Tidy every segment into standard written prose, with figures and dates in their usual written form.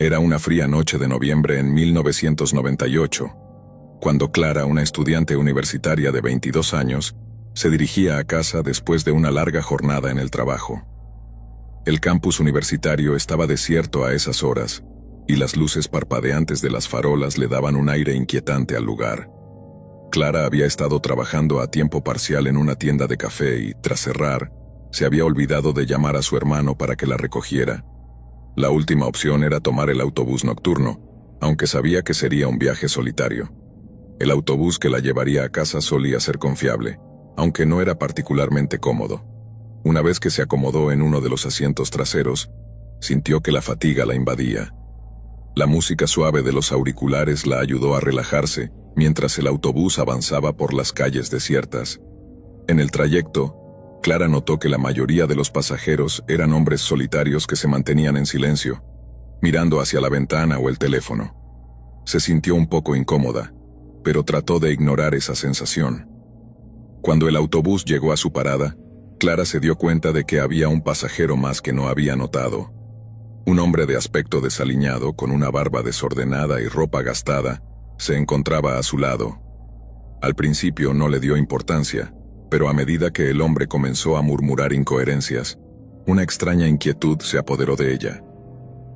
Era una fría noche de noviembre en 1998, cuando Clara, una estudiante universitaria de 22 años, se dirigía a casa después de una larga jornada en el trabajo. El campus universitario estaba desierto a esas horas, y las luces parpadeantes de las farolas le daban un aire inquietante al lugar. Clara había estado trabajando a tiempo parcial en una tienda de café y, tras cerrar, se había olvidado de llamar a su hermano para que la recogiera. La última opción era tomar el autobús nocturno, aunque sabía que sería un viaje solitario. El autobús que la llevaría a casa solía ser confiable, aunque no era particularmente cómodo. Una vez que se acomodó en uno de los asientos traseros, sintió que la fatiga la invadía. La música suave de los auriculares la ayudó a relajarse mientras el autobús avanzaba por las calles desiertas. En el trayecto, Clara notó que la mayoría de los pasajeros eran hombres solitarios que se mantenían en silencio, mirando hacia la ventana o el teléfono. Se sintió un poco incómoda, pero trató de ignorar esa sensación. Cuando el autobús llegó a su parada, Clara se dio cuenta de que había un pasajero más que no había notado. Un hombre de aspecto desaliñado, con una barba desordenada y ropa gastada, se encontraba a su lado. Al principio no le dio importancia, pero a medida que el hombre comenzó a murmurar incoherencias, una extraña inquietud se apoderó de ella.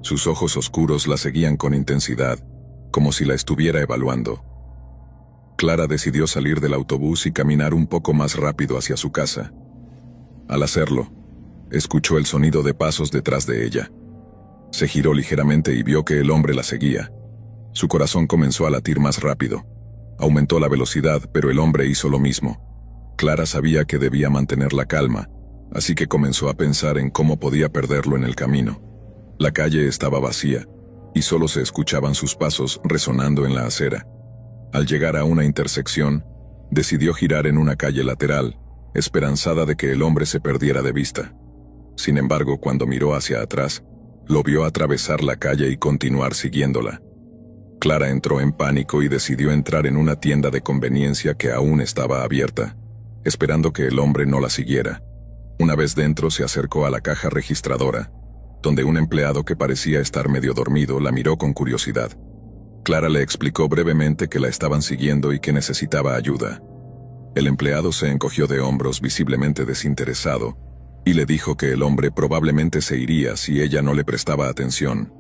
Sus ojos oscuros la seguían con intensidad, como si la estuviera evaluando. Clara decidió salir del autobús y caminar un poco más rápido hacia su casa. Al hacerlo, escuchó el sonido de pasos detrás de ella. Se giró ligeramente y vio que el hombre la seguía. Su corazón comenzó a latir más rápido. Aumentó la velocidad, pero el hombre hizo lo mismo. Clara sabía que debía mantener la calma, así que comenzó a pensar en cómo podía perderlo en el camino. La calle estaba vacía, y solo se escuchaban sus pasos resonando en la acera. Al llegar a una intersección, decidió girar en una calle lateral, esperanzada de que el hombre se perdiera de vista. Sin embargo, cuando miró hacia atrás, lo vio atravesar la calle y continuar siguiéndola. Clara entró en pánico y decidió entrar en una tienda de conveniencia que aún estaba abierta, esperando que el hombre no la siguiera. Una vez dentro, se acercó a la caja registradora, donde un empleado que parecía estar medio dormido la miró con curiosidad. Clara le explicó brevemente que la estaban siguiendo y que necesitaba ayuda. El empleado se encogió de hombros, visiblemente desinteresado, y le dijo que el hombre probablemente se iría si ella no le prestaba atención.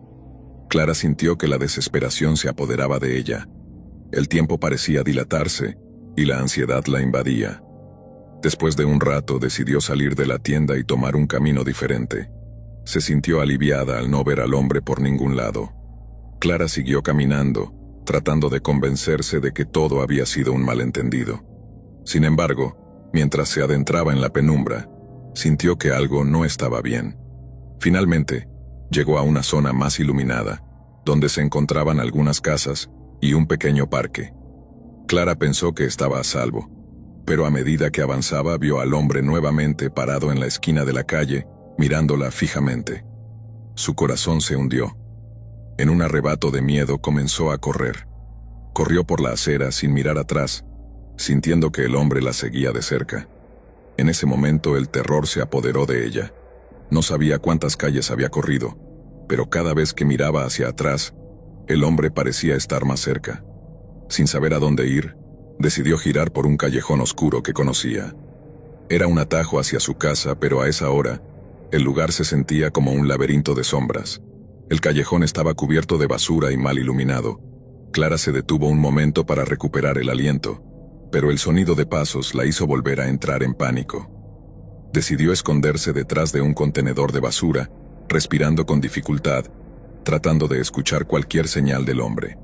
Clara sintió que la desesperación se apoderaba de ella. El tiempo parecía dilatarse, y la ansiedad la invadía. Después de un rato decidió salir de la tienda y tomar un camino diferente. Se sintió aliviada al no ver al hombre por ningún lado. Clara siguió caminando, tratando de convencerse de que todo había sido un malentendido. Sin embargo, mientras se adentraba en la penumbra, sintió que algo no estaba bien. Finalmente, llegó a una zona más iluminada, donde se encontraban algunas casas y un pequeño parque. Clara pensó que estaba a salvo, pero a medida que avanzaba vio al hombre nuevamente parado en la esquina de la calle, mirándola fijamente. Su corazón se hundió. En un arrebato de miedo comenzó a correr. Corrió por la acera sin mirar atrás, sintiendo que el hombre la seguía de cerca. En ese momento el terror se apoderó de ella. No sabía cuántas calles había corrido, pero cada vez que miraba hacia atrás, el hombre parecía estar más cerca. Sin saber a dónde ir, decidió girar por un callejón oscuro que conocía. Era un atajo hacia su casa, pero a esa hora, el lugar se sentía como un laberinto de sombras. El callejón estaba cubierto de basura y mal iluminado. Clara se detuvo un momento para recuperar el aliento, pero el sonido de pasos la hizo volver a entrar en pánico. Decidió esconderse detrás de un contenedor de basura, respirando con dificultad, tratando de escuchar cualquier señal del hombre.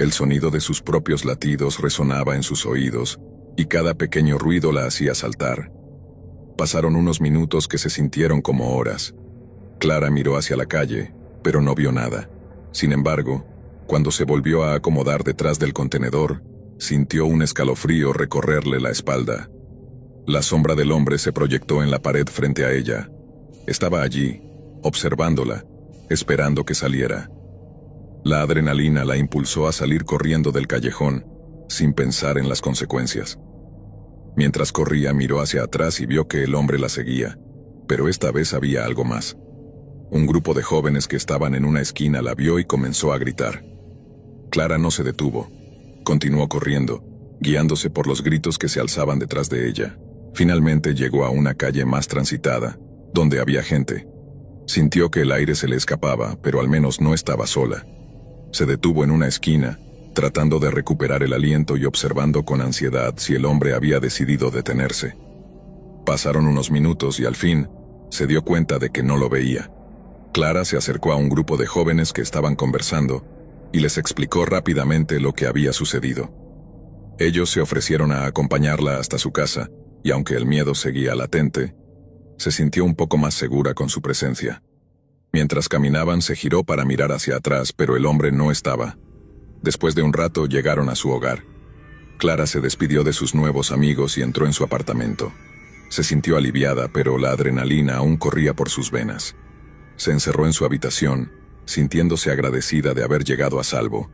El sonido de sus propios latidos resonaba en sus oídos, y cada pequeño ruido la hacía saltar. Pasaron unos minutos que se sintieron como horas. Clara miró hacia la calle, pero no vio nada. Sin embargo, cuando se volvió a acomodar detrás del contenedor, sintió un escalofrío recorrerle la espalda. La sombra del hombre se proyectó en la pared frente a ella. Estaba allí, observándola, esperando que saliera. La adrenalina la impulsó a salir corriendo del callejón, sin pensar en las consecuencias. Mientras corría, miró hacia atrás y vio que el hombre la seguía, pero esta vez había algo más. Un grupo de jóvenes que estaban en una esquina la vio y comenzó a gritar. Clara no se detuvo. Continuó corriendo, guiándose por los gritos que se alzaban detrás de ella. Finalmente llegó a una calle más transitada, donde había gente. Sintió que el aire se le escapaba, pero al menos no estaba sola. Se detuvo en una esquina, tratando de recuperar el aliento y observando con ansiedad si el hombre había decidido detenerse. Pasaron unos minutos y al fin, se dio cuenta de que no lo veía. Clara se acercó a un grupo de jóvenes que estaban conversando y les explicó rápidamente lo que había sucedido. Ellos se ofrecieron a acompañarla hasta su casa, y aunque el miedo seguía latente, se sintió un poco más segura con su presencia. Mientras caminaban se giró para mirar hacia atrás, pero el hombre no estaba. Después de un rato llegaron a su hogar. Clara se despidió de sus nuevos amigos y entró en su apartamento. Se sintió aliviada, pero la adrenalina aún corría por sus venas. Se encerró en su habitación, sintiéndose agradecida de haber llegado a salvo,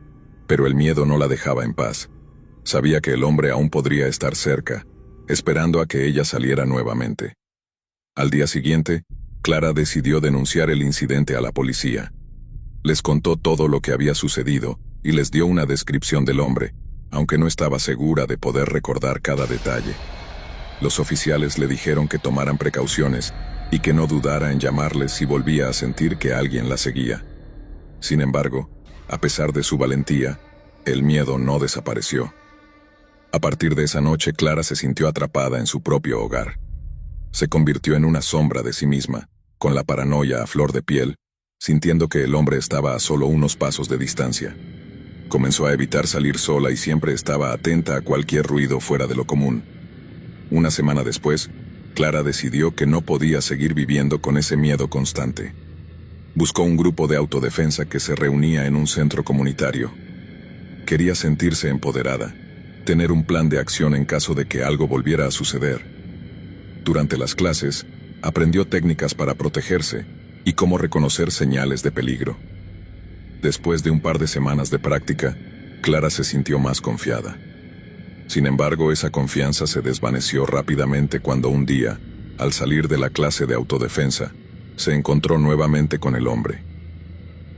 pero el miedo no la dejaba en paz. Sabía que el hombre aún podría estar cerca, esperando a que ella saliera nuevamente. Al día siguiente, Clara decidió denunciar el incidente a la policía. Les contó todo lo que había sucedido y les dio una descripción del hombre, aunque no estaba segura de poder recordar cada detalle. Los oficiales le dijeron que tomaran precauciones y que no dudara en llamarles si volvía a sentir que alguien la seguía. Sin embargo, a pesar de su valentía, el miedo no desapareció. A partir de esa noche, Clara se sintió atrapada en su propio hogar. Se convirtió en una sombra de sí misma, con la paranoia a flor de piel, sintiendo que el hombre estaba a solo unos pasos de distancia. Comenzó a evitar salir sola y siempre estaba atenta a cualquier ruido fuera de lo común. Una semana después, Clara decidió que no podía seguir viviendo con ese miedo constante. Buscó un grupo de autodefensa que se reunía en un centro comunitario. Quería sentirse empoderada, tener un plan de acción en caso de que algo volviera a suceder. Durante las clases, aprendió técnicas para protegerse y cómo reconocer señales de peligro. Después de un par de semanas de práctica, Clara se sintió más confiada. Sin embargo, esa confianza se desvaneció rápidamente cuando un día, al salir de la clase de autodefensa, se encontró nuevamente con el hombre.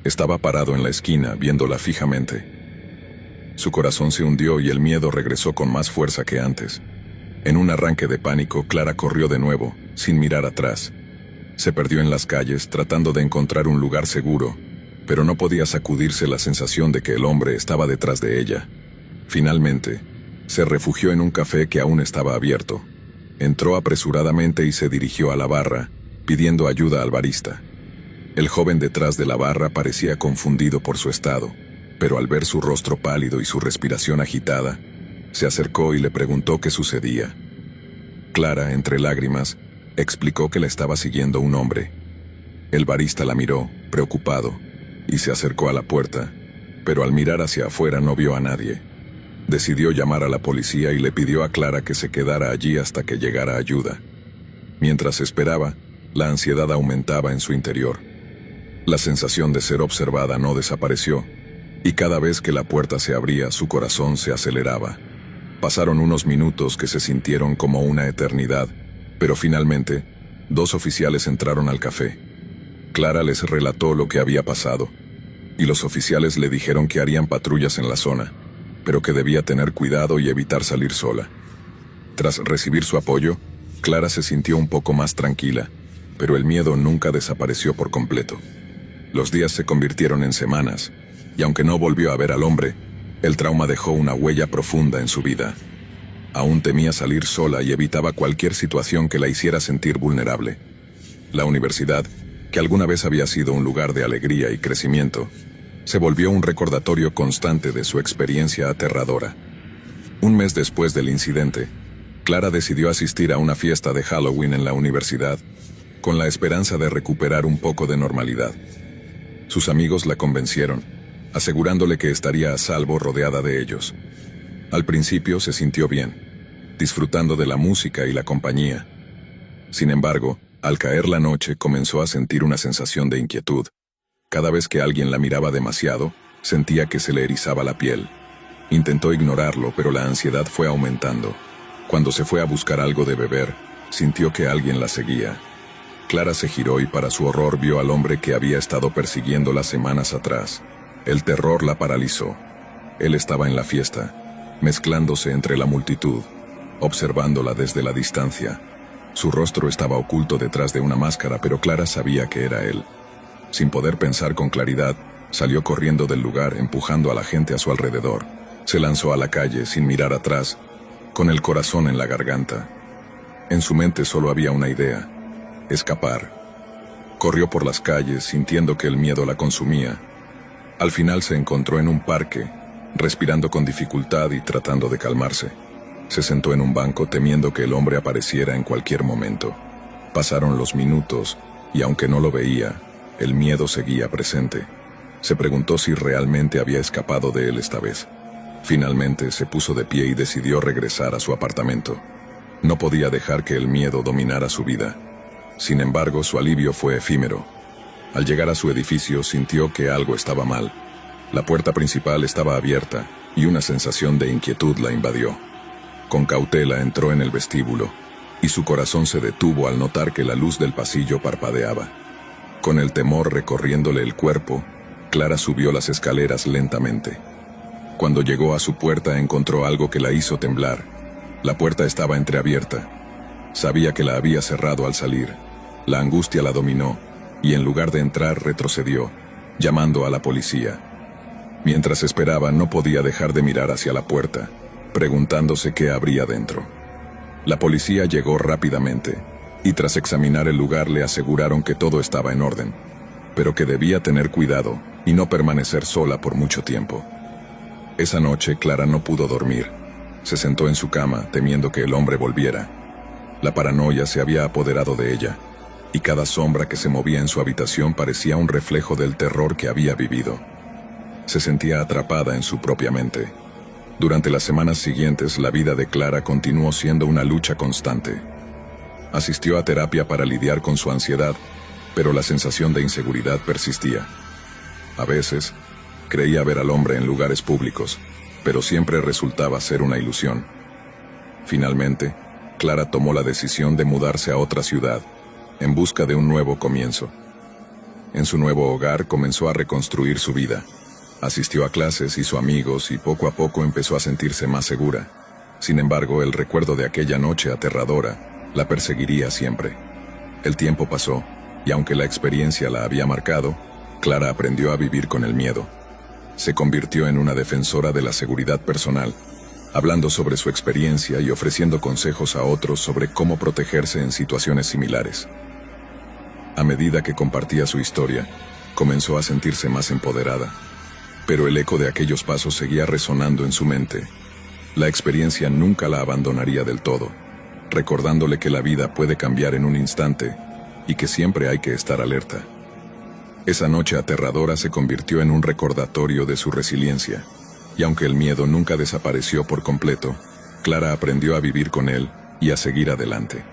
Estaba parado en la esquina, viéndola fijamente. Su corazón se hundió y el miedo regresó con más fuerza que antes. En un arranque de pánico, Clara corrió de nuevo, sin mirar atrás. Se perdió en las calles, tratando de encontrar un lugar seguro, pero no podía sacudirse la sensación de que el hombre estaba detrás de ella. Finalmente, se refugió en un café que aún estaba abierto. Entró apresuradamente y se dirigió a la barra, pidiendo ayuda al barista. El joven detrás de la barra parecía confundido por su estado, pero al ver su rostro pálido y su respiración agitada, se acercó y le preguntó qué sucedía. Clara, entre lágrimas, explicó que la estaba siguiendo un hombre. El barista la miró, preocupado, y se acercó a la puerta, pero al mirar hacia afuera no vio a nadie. Decidió llamar a la policía y le pidió a Clara que se quedara allí hasta que llegara ayuda. Mientras esperaba, la ansiedad aumentaba en su interior. La sensación de ser observada no desapareció, y cada vez que la puerta se abría, su corazón se aceleraba. Pasaron unos minutos que se sintieron como una eternidad, pero finalmente, 2 oficiales entraron al café. Clara les relató lo que había pasado, y los oficiales le dijeron que harían patrullas en la zona, pero que debía tener cuidado y evitar salir sola. Tras recibir su apoyo, Clara se sintió un poco más tranquila, pero el miedo nunca desapareció por completo. Los días se convirtieron en semanas, y aunque no volvió a ver al hombre, el trauma dejó una huella profunda en su vida. Aún temía salir sola y evitaba cualquier situación que la hiciera sentir vulnerable. La universidad, que alguna vez había sido un lugar de alegría y crecimiento, se volvió un recordatorio constante de su experiencia aterradora. Un mes después del incidente, Clara decidió asistir a una fiesta de Halloween en la universidad, con la esperanza de recuperar un poco de normalidad. Sus amigos la convencieron, asegurándole que estaría a salvo rodeada de ellos. Al principio se sintió bien, disfrutando de la música y la compañía. Sin embargo, al caer la noche comenzó a sentir una sensación de inquietud. Cada vez que alguien la miraba demasiado, sentía que se le erizaba la piel. Intentó ignorarlo, pero la ansiedad fue aumentando. Cuando se fue a buscar algo de beber, sintió que alguien la seguía. Clara se giró y para su horror vio al hombre que había estado persiguiéndola semanas atrás. El terror la paralizó. Él estaba en la fiesta, mezclándose entre la multitud, observándola desde la distancia. Su rostro estaba oculto detrás de una máscara, pero Clara sabía que era él. Sin poder pensar con claridad, salió corriendo del lugar, empujando a la gente a su alrededor. Se lanzó a la calle sin mirar atrás, con el corazón en la garganta. En su mente solo había una idea: escapar. Corrió por las calles sintiendo que el miedo la consumía. Al final se encontró en un parque, respirando con dificultad y tratando de calmarse. Se sentó en un banco temiendo que el hombre apareciera en cualquier momento. Pasaron los minutos y aunque no lo veía, el miedo seguía presente. Se preguntó si realmente había escapado de él esta vez. Finalmente se puso de pie y decidió regresar a su apartamento. No podía dejar que el miedo dominara su vida. Sin embargo, su alivio fue efímero. Al llegar a su edificio sintió que algo estaba mal. La puerta principal estaba abierta y una sensación de inquietud la invadió. Con cautela entró en el vestíbulo y su corazón se detuvo al notar que la luz del pasillo parpadeaba. Con el temor recorriéndole el cuerpo, Clara subió las escaleras lentamente. Cuando llegó a su puerta encontró algo que la hizo temblar. La puerta estaba entreabierta. Sabía que la había cerrado al salir. La angustia la dominó y en lugar de entrar retrocedió, llamando a la policía. Mientras esperaba no podía dejar de mirar hacia la puerta, preguntándose qué habría dentro. La policía llegó rápidamente y tras examinar el lugar le aseguraron que todo estaba en orden, pero que debía tener cuidado y no permanecer sola por mucho tiempo. Esa noche Clara no pudo dormir. Se sentó en su cama temiendo que el hombre volviera. La paranoia se había apoderado de ella, y cada sombra que se movía en su habitación parecía un reflejo del terror que había vivido. Se sentía atrapada en su propia mente. Durante las semanas siguientes, la vida de Clara continuó siendo una lucha constante. Asistió a terapia para lidiar con su ansiedad, pero la sensación de inseguridad persistía. A veces, creía ver al hombre en lugares públicos, pero siempre resultaba ser una ilusión. Finalmente, Clara tomó la decisión de mudarse a otra ciudad, en busca de un nuevo comienzo. En su nuevo hogar comenzó a reconstruir su vida. Asistió a clases, hizo amigos y poco a poco empezó a sentirse más segura. Sin embargo, el recuerdo de aquella noche aterradora la perseguiría siempre. El tiempo pasó, y aunque la experiencia la había marcado, Clara aprendió a vivir con el miedo. Se convirtió en una defensora de la seguridad personal, hablando sobre su experiencia y ofreciendo consejos a otros sobre cómo protegerse en situaciones similares. A medida que compartía su historia, comenzó a sentirse más empoderada, pero el eco de aquellos pasos seguía resonando en su mente. La experiencia nunca la abandonaría del todo, recordándole que la vida puede cambiar en un instante y que siempre hay que estar alerta. Esa noche aterradora se convirtió en un recordatorio de su resiliencia, y aunque el miedo nunca desapareció por completo, Clara aprendió a vivir con él y a seguir adelante.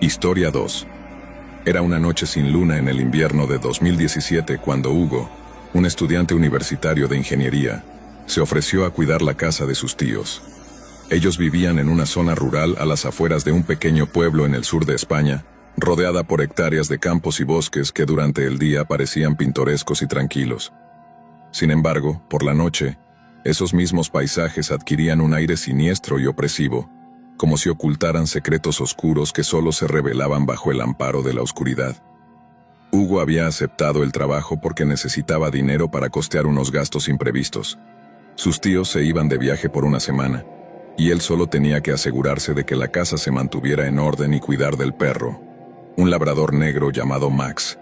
Historia 2. Era una noche sin luna en el invierno de 2017 cuando Hugo, un estudiante universitario de ingeniería, se ofreció a cuidar la casa de sus tíos. Ellos vivían en una zona rural a las afueras de un pequeño pueblo en el sur de España, rodeada por hectáreas de campos y bosques que durante el día parecían pintorescos y tranquilos. Sin embargo, por la noche, esos mismos paisajes adquirían un aire siniestro y opresivo, como si ocultaran secretos oscuros que solo se revelaban bajo el amparo de la oscuridad. Hugo había aceptado el trabajo porque necesitaba dinero para costear unos gastos imprevistos. Sus tíos se iban de viaje por una semana, y él solo tenía que asegurarse de que la casa se mantuviera en orden y cuidar del perro, un labrador negro llamado Max.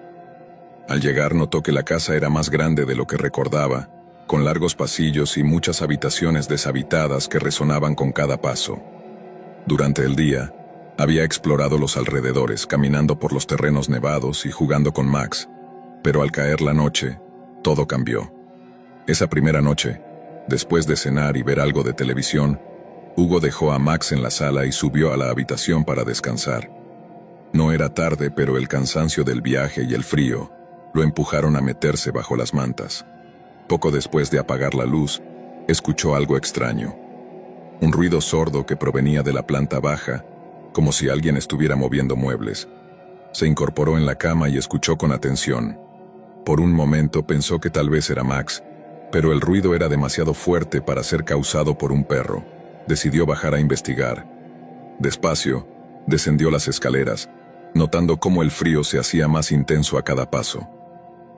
Al llegar notó que la casa era más grande de lo que recordaba, con largos pasillos y muchas habitaciones deshabitadas que resonaban con cada paso. Durante el día, había explorado los alrededores, caminando por los terrenos nevados y jugando con Max, pero al caer la noche, todo cambió. Esa primera noche, después de cenar y ver algo de televisión, Hugo dejó a Max en la sala y subió a la habitación para descansar. No era tarde, pero el cansancio del viaje y el frío lo empujaron a meterse bajo las mantas. Poco después de apagar la luz, escuchó algo extraño. Un ruido sordo que provenía de la planta baja, como si alguien estuviera moviendo muebles. Se incorporó en la cama y escuchó con atención. Por un momento pensó que tal vez era Max, pero el ruido era demasiado fuerte para ser causado por un perro. Decidió bajar a investigar. Despacio, descendió las escaleras, notando cómo el frío se hacía más intenso a cada paso.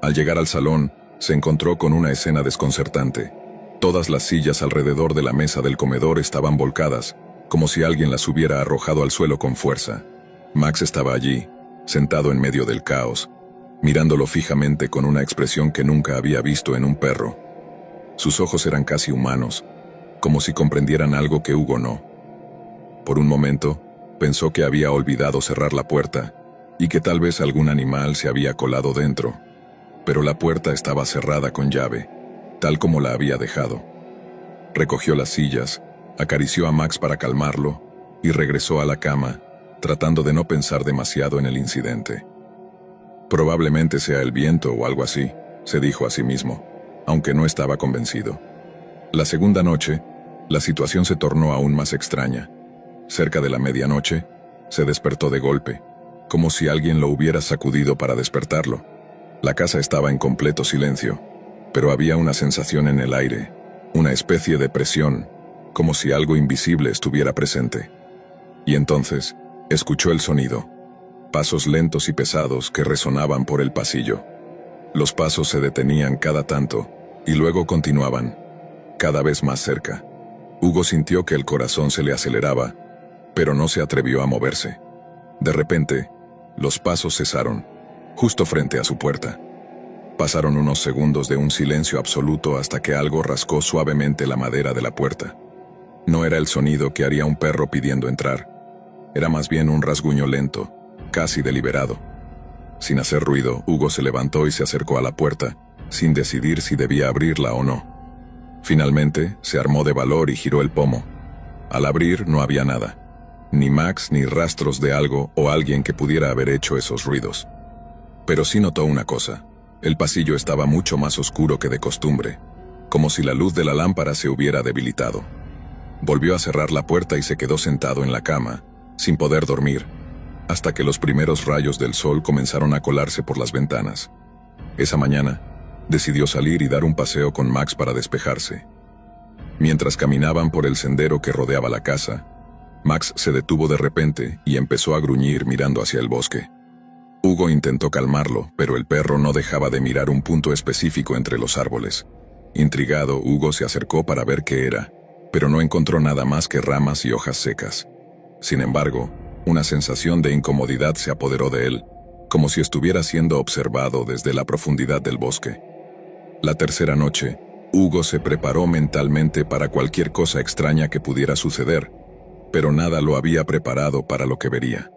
Al llegar al salón, se encontró con una escena desconcertante. Todas las sillas alrededor de la mesa del comedor estaban volcadas, como si alguien las hubiera arrojado al suelo con fuerza. Max estaba allí, sentado en medio del caos, mirándolo fijamente con una expresión que nunca había visto en un perro. Sus ojos eran casi humanos, como si comprendieran algo que Hugo no. Por un momento, pensó que había olvidado cerrar la puerta y que tal vez algún animal se había colado dentro. Pero la puerta estaba cerrada con llave, tal como la había dejado. Recogió las sillas, acarició a Max para calmarlo y regresó a la cama, tratando de no pensar demasiado en el incidente. Probablemente sea el viento o algo así, se dijo a sí mismo, aunque no estaba convencido. La segunda noche, la situación se tornó aún más extraña. Cerca de la medianoche, se despertó de golpe, como si alguien lo hubiera sacudido para despertarlo. La casa estaba en completo silencio, pero había una sensación en el aire, una especie de presión, como si algo invisible estuviera presente. Y entonces, escuchó el sonido. Pasos lentos y pesados que resonaban por el pasillo. Los pasos se detenían cada tanto, y luego continuaban, cada vez más cerca. Hugo sintió que el corazón se le aceleraba, pero no se atrevió a moverse. De repente, los pasos cesaron, justo frente a su puerta. Pasaron unos segundos de un silencio absoluto hasta que algo rascó suavemente la madera de la puerta. No era el sonido que haría un perro pidiendo entrar. Era más bien un rasguño lento, casi deliberado. Sin hacer ruido, Hugo se levantó y se acercó a la puerta, sin decidir si debía abrirla o no. Finalmente, se armó de valor y giró el pomo. Al abrir, no había nada. Ni Max ni rastros de algo o alguien que pudiera haber hecho esos ruidos. Pero sí notó una cosa. El pasillo estaba mucho más oscuro que de costumbre, como si la luz de la lámpara se hubiera debilitado. Volvió a cerrar la puerta y se quedó sentado en la cama, sin poder dormir, hasta que los primeros rayos del sol comenzaron a colarse por las ventanas. Esa mañana, decidió salir y dar un paseo con Max para despejarse. Mientras caminaban por el sendero que rodeaba la casa, Max se detuvo de repente y empezó a gruñir mirando hacia el bosque. Hugo intentó calmarlo, pero el perro no dejaba de mirar un punto específico entre los árboles. Intrigado, Hugo se acercó para ver qué era, pero no encontró nada más que ramas y hojas secas. Sin embargo, una sensación de incomodidad se apoderó de él, como si estuviera siendo observado desde la profundidad del bosque. La tercera noche, Hugo se preparó mentalmente para cualquier cosa extraña que pudiera suceder, pero nada lo había preparado para lo que vería.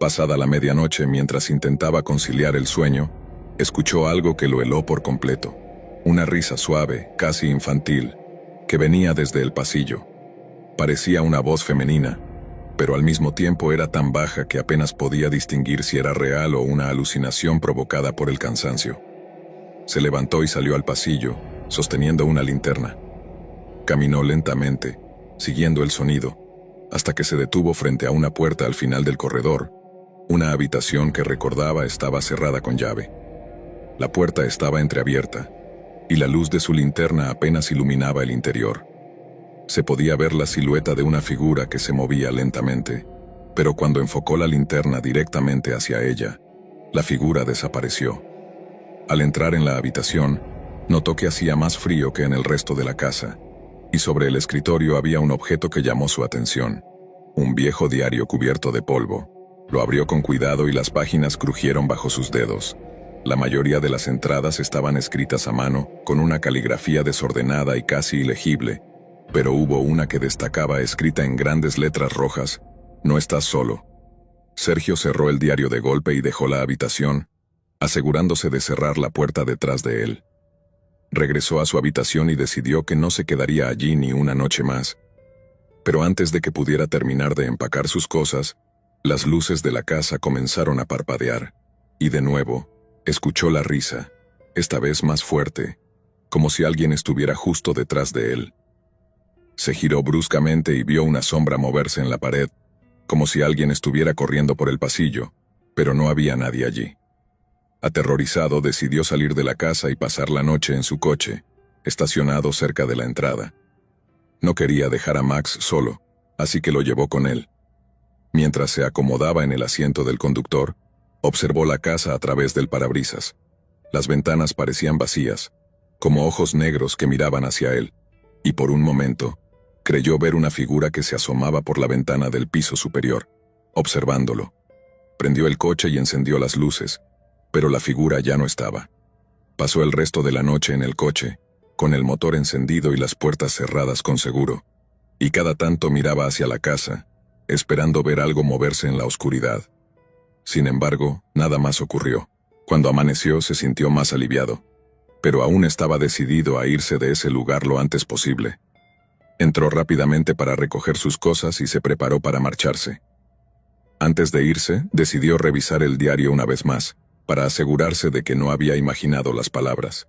Pasada la medianoche, mientras intentaba conciliar el sueño, escuchó algo que lo heló por completo. Una risa suave, casi infantil, que venía desde el pasillo. Parecía una voz femenina, pero al mismo tiempo era tan baja que apenas podía distinguir si era real o una alucinación provocada por el cansancio. Se levantó y salió al pasillo, sosteniendo una linterna. Caminó lentamente, siguiendo el sonido, hasta que se detuvo frente a una puerta al final del corredor. Una habitación que recordaba estaba cerrada con llave. La puerta estaba entreabierta, y la luz de su linterna apenas iluminaba el interior. Se podía ver la silueta de una figura que se movía lentamente, pero cuando enfocó la linterna directamente hacia ella, la figura desapareció. Al entrar en la habitación, notó que hacía más frío que en el resto de la casa, y sobre el escritorio había un objeto que llamó su atención, un viejo diario cubierto de polvo. Lo abrió con cuidado y las páginas crujieron bajo sus dedos. La mayoría de las entradas estaban escritas a mano, con una caligrafía desordenada y casi ilegible, pero hubo una que destacaba escrita en grandes letras rojas: «No estás solo». Sergio cerró el diario de golpe y dejó la habitación, asegurándose de cerrar la puerta detrás de él. Regresó a su habitación y decidió que no se quedaría allí ni una noche más. Pero antes de que pudiera terminar de empacar sus cosas, las luces de la casa comenzaron a parpadear, y de nuevo, escuchó la risa, esta vez más fuerte, como si alguien estuviera justo detrás de él. Se giró bruscamente y vio una sombra moverse en la pared, como si alguien estuviera corriendo por el pasillo, pero no había nadie allí. Aterrorizado, decidió salir de la casa y pasar la noche en su coche, estacionado cerca de la entrada. No quería dejar a Max solo, así que lo llevó con él. Mientras se acomodaba en el asiento del conductor, observó la casa a través del parabrisas. Las ventanas parecían vacías, como ojos negros que miraban hacia él, y por un momento, creyó ver una figura que se asomaba por la ventana del piso superior, observándolo. Prendió el coche y encendió las luces, pero la figura ya no estaba. Pasó el resto de la noche en el coche, con el motor encendido y las puertas cerradas con seguro, y cada tanto miraba hacia la casa, esperando ver algo moverse en la oscuridad. Sin embargo, nada más ocurrió. Cuando amaneció se sintió más aliviado, pero aún estaba decidido a irse de ese lugar lo antes posible. Entró rápidamente para recoger sus cosas y se preparó para marcharse. Antes de irse, decidió revisar el diario una vez más, para asegurarse de que no había imaginado las palabras.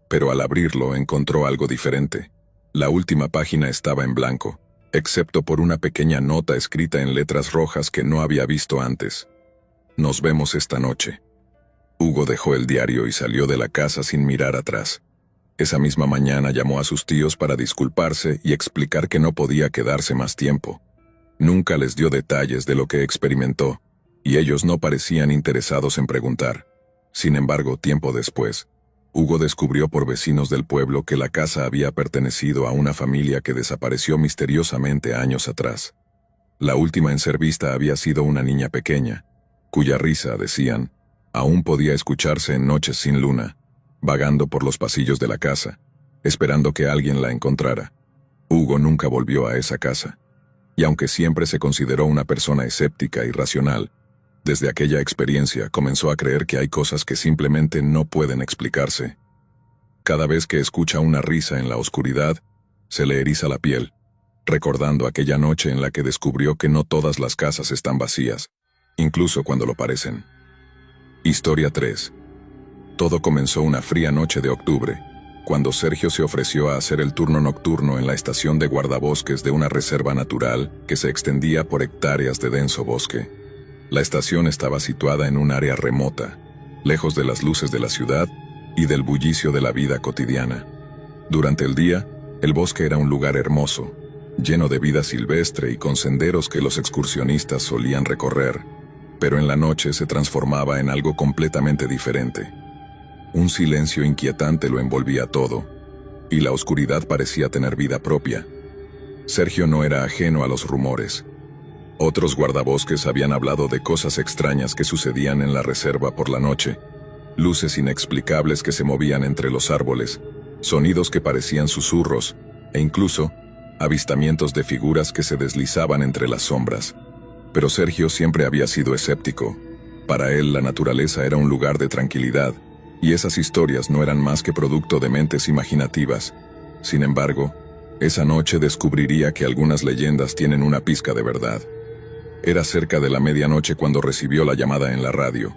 Pero al abrirlo encontró algo diferente. La última página estaba en blanco, excepto por una pequeña nota escrita en letras rojas que no había visto antes. Nos vemos esta noche. Hugo dejó el diario y salió de la casa sin mirar atrás. Esa misma mañana llamó a sus tíos para disculparse y explicar que no podía quedarse más tiempo. Nunca les dio detalles de lo que experimentó, y ellos no parecían interesados en preguntar. Sin embargo, tiempo después, Hugo descubrió por vecinos del pueblo que la casa había pertenecido a una familia que desapareció misteriosamente años atrás. La última en ser vista había sido una niña pequeña, cuya risa, decían, aún podía escucharse en noches sin luna, vagando por los pasillos de la casa, esperando que alguien la encontrara. Hugo nunca volvió a esa casa, y aunque siempre se consideró una persona escéptica y racional, desde aquella experiencia comenzó a creer que hay cosas que simplemente no pueden explicarse. Cada vez que escucha una risa en la oscuridad, se le eriza la piel, recordando aquella noche en la que descubrió que no todas las casas están vacías, incluso cuando lo parecen. Historia 3. Todo comenzó una fría noche de octubre, cuando Sergio se ofreció a hacer el turno nocturno en la estación de guardabosques de una reserva natural que se extendía por hectáreas de denso bosque. La estación estaba situada en un área remota, lejos de las luces de la ciudad y del bullicio de la vida cotidiana. Durante el día, el bosque era un lugar hermoso, lleno de vida silvestre y con senderos que los excursionistas solían recorrer, pero en la noche se transformaba en algo completamente diferente. Un silencio inquietante lo envolvía todo, y la oscuridad parecía tener vida propia. Sergio no era ajeno a los rumores. Otros guardabosques habían hablado de cosas extrañas que sucedían en la reserva por la noche, luces inexplicables que se movían entre los árboles, sonidos que parecían susurros, e incluso avistamientos de figuras que se deslizaban entre las sombras. Pero Sergio siempre había sido escéptico. Para él la naturaleza era un lugar de tranquilidad, y esas historias no eran más que producto de mentes imaginativas. Sin embargo, esa noche descubriría que algunas leyendas tienen una pizca de verdad. Era cerca de la medianoche cuando recibió la llamada en la radio.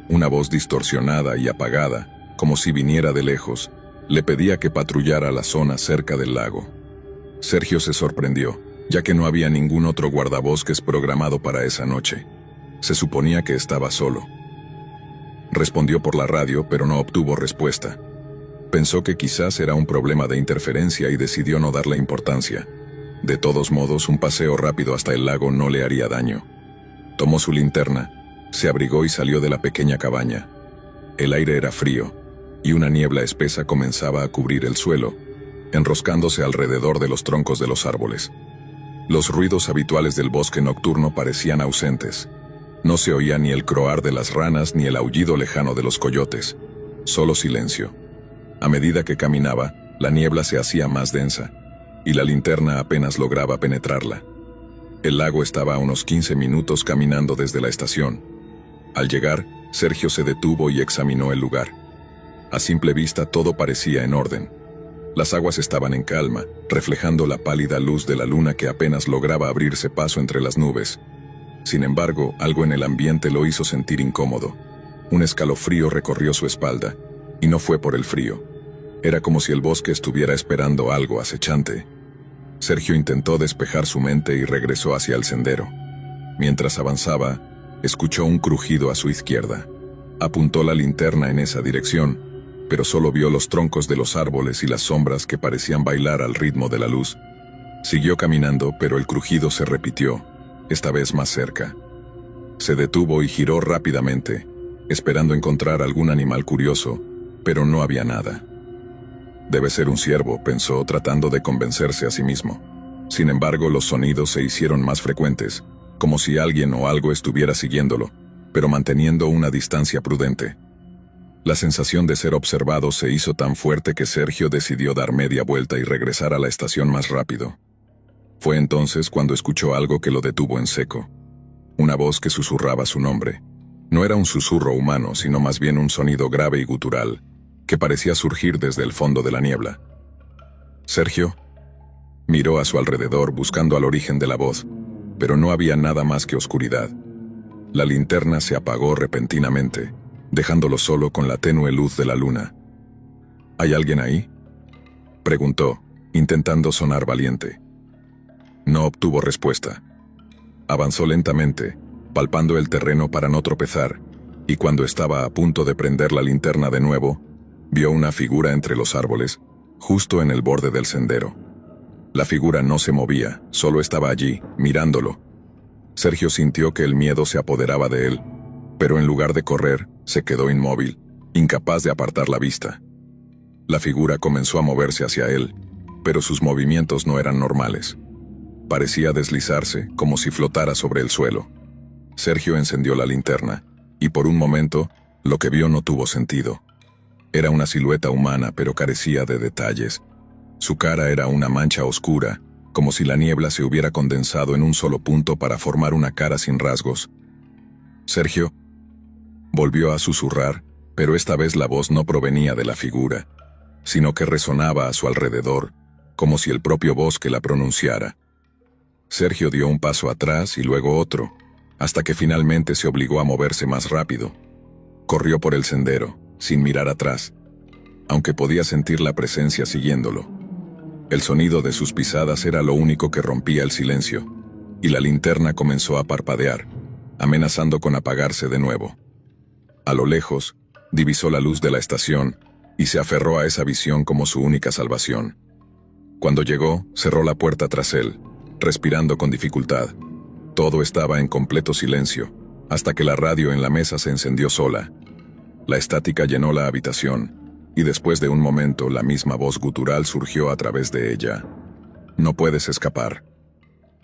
Una voz distorsionada y apagada, como si viniera de lejos, le pedía que patrullara la zona cerca del lago. Sergio se sorprendió, ya que no había ningún otro guardabosques programado para esa noche. Se suponía que estaba solo. Respondió por la radio, pero no obtuvo respuesta. Pensó que quizás era un problema de interferencia y decidió no darle importancia. De todos modos, un paseo rápido hasta el lago no le haría daño. Tomó su linterna, se abrigó y salió de la pequeña cabaña. El aire era frío, y una niebla espesa comenzaba a cubrir el suelo, enroscándose alrededor de los troncos de los árboles. Los ruidos habituales del bosque nocturno parecían ausentes. No se oía ni el croar de las ranas ni el aullido lejano de los coyotes. Solo silencio. A medida que caminaba, la niebla se hacía más densa, y la linterna apenas lograba penetrarla. El lago estaba a unos 15 minutos caminando desde la estación. Al llegar, Sergio se detuvo y examinó el lugar. A simple vista todo parecía en orden. Las aguas estaban en calma, reflejando la pálida luz de la luna que apenas lograba abrirse paso entre las nubes. Sin embargo, algo en el ambiente lo hizo sentir incómodo. Un escalofrío recorrió su espalda, y no fue por el frío. Era como si el bosque estuviera esperando algo acechante. Sergio intentó despejar su mente y regresó hacia el sendero. Mientras avanzaba, Escuchó un crujido a su izquierda. Apuntó la linterna en esa dirección, pero solo vio los troncos de los árboles y las sombras que parecían bailar al ritmo de la luz. Siguió caminando, pero el crujido se repitió, esta vez más cerca. Se detuvo y giró rápidamente, esperando encontrar algún animal curioso, pero no había nada. Debe ser un ciervo, pensó, tratando de convencerse a sí mismo. Sin embargo, los sonidos se hicieron más frecuentes, como si alguien o algo estuviera siguiéndolo, pero manteniendo una distancia prudente. La sensación de ser observado se hizo tan fuerte que Sergio decidió dar media vuelta y regresar a la estación más rápido. Fue entonces cuando escuchó algo que lo detuvo en seco. Una voz que susurraba su nombre. No era un susurro humano, sino más bien un sonido grave y gutural, que parecía surgir desde el fondo de la niebla. «Sergio». Miró a su alrededor buscando al origen de la voz, pero no había nada más que oscuridad. La linterna se apagó repentinamente, dejándolo solo con la tenue luz de la luna. «¿Hay alguien ahí?», preguntó, intentando sonar valiente. No obtuvo respuesta. Avanzó lentamente, palpando el terreno para no tropezar, y cuando estaba a punto de prender la linterna de nuevo, vio una figura entre los árboles, justo en el borde del sendero. La figura no se movía, solo estaba allí, mirándolo. Sergio sintió que el miedo se apoderaba de él, pero en lugar de correr, se quedó inmóvil, incapaz de apartar la vista. La figura comenzó a moverse hacia él, pero sus movimientos no eran normales. Parecía deslizarse, como si flotara sobre el suelo. Sergio encendió la linterna, y por un momento, lo que vio no tuvo sentido. Era una silueta humana, pero carecía de detalles. Su cara era una mancha oscura, como si la niebla se hubiera condensado en un solo punto para formar una cara sin rasgos. «Sergio», volvió a susurrar, pero esta vez la voz no provenía de la figura, sino que resonaba a su alrededor, como si el propio bosque la pronunciara. Sergio dio un paso atrás y luego otro, hasta que finalmente se obligó a moverse más rápido. Corrió por el sendero, sin mirar atrás, aunque podía sentir la presencia siguiéndolo. El sonido de sus pisadas era lo único que rompía el silencio, y la linterna comenzó a parpadear, amenazando con apagarse de nuevo. A lo lejos, divisó la luz de la estación, y se aferró a esa visión como su única salvación. Cuando llegó, cerró la puerta tras él, respirando con dificultad. Todo estaba en completo silencio, hasta que la radio en la mesa se encendió sola. La estática llenó la habitación, y después de un momento la misma voz gutural surgió a través de ella. «No puedes escapar».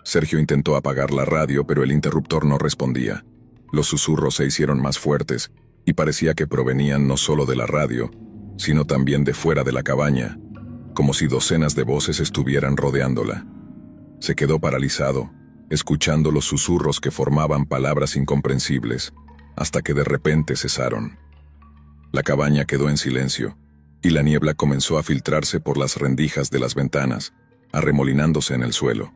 Sergio intentó apagar la radio, pero el interruptor no respondía. Los susurros se hicieron más fuertes, y parecía que provenían no solo de la radio, sino también de fuera de la cabaña, como si docenas de voces estuvieran rodeándola. Se quedó paralizado, escuchando los susurros que formaban palabras incomprensibles, hasta que de repente cesaron. La cabaña quedó en silencio, y la niebla comenzó a filtrarse por las rendijas de las ventanas, arremolinándose en el suelo.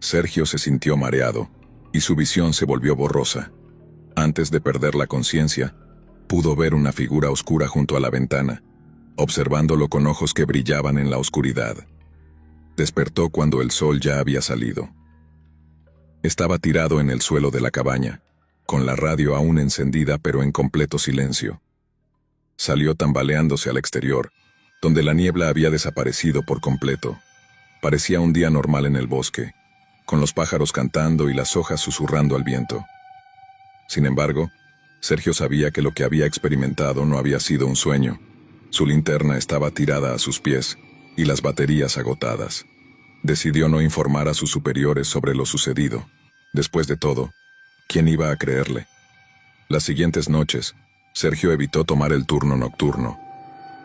Sergio se sintió mareado, y su visión se volvió borrosa. Antes de perder la conciencia, pudo ver una figura oscura junto a la ventana, observándolo con ojos que brillaban en la oscuridad. Despertó cuando el sol ya había salido. Estaba tirado en el suelo de la cabaña, con la radio aún encendida pero en completo silencio. Salió tambaleándose al exterior, donde la niebla había desaparecido por completo. Parecía un día normal en el bosque, con los pájaros cantando y las hojas susurrando al viento. Sin embargo, Sergio sabía que lo que había experimentado no había sido un sueño. Su linterna estaba tirada a sus pies, y las baterías agotadas. Decidió no informar a sus superiores sobre lo sucedido. Después de todo, ¿quién iba a creerle? Las siguientes noches, Sergio evitó tomar el turno nocturno.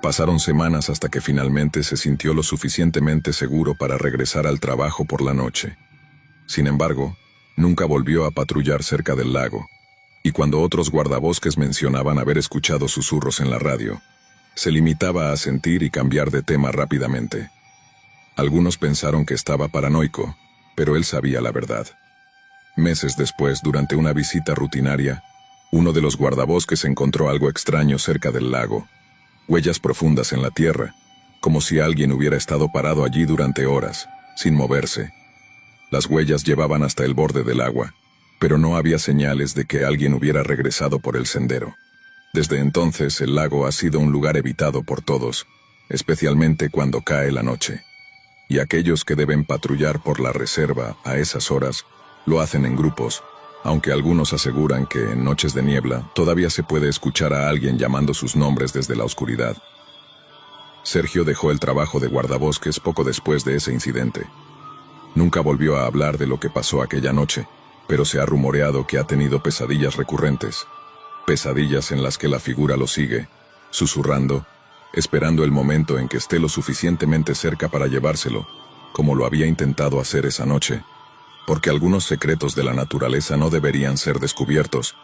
Pasaron semanas hasta que finalmente se sintió lo suficientemente seguro para regresar al trabajo por la noche. Sin embargo, nunca volvió a patrullar cerca del lago, y cuando otros guardabosques mencionaban haber escuchado susurros en la radio, se limitaba a sentir y cambiar de tema rápidamente. Algunos pensaron que estaba paranoico, pero él sabía la verdad. Meses después, durante una visita rutinaria, uno de los guardabosques encontró algo extraño cerca del lago, huellas profundas en la tierra, como si alguien hubiera estado parado allí durante horas, sin moverse. Las huellas llevaban hasta el borde del agua, pero no había señales de que alguien hubiera regresado por el sendero. Desde entonces el lago ha sido un lugar evitado por todos, especialmente cuando cae la noche. Y aquellos que deben patrullar por la reserva a esas horas lo hacen en grupos, aunque algunos aseguran que en noches de niebla todavía se puede escuchar a alguien llamando sus nombres desde la oscuridad. Sergio dejó el trabajo de guardabosques poco después de ese incidente. Nunca volvió a hablar de lo que pasó aquella noche, pero se ha rumoreado que ha tenido pesadillas recurrentes. Pesadillas en las que la figura lo sigue, susurrando, esperando el momento en que esté lo suficientemente cerca para llevárselo, como lo había intentado hacer esa noche, porque algunos secretos de la naturaleza no deberían ser descubiertos,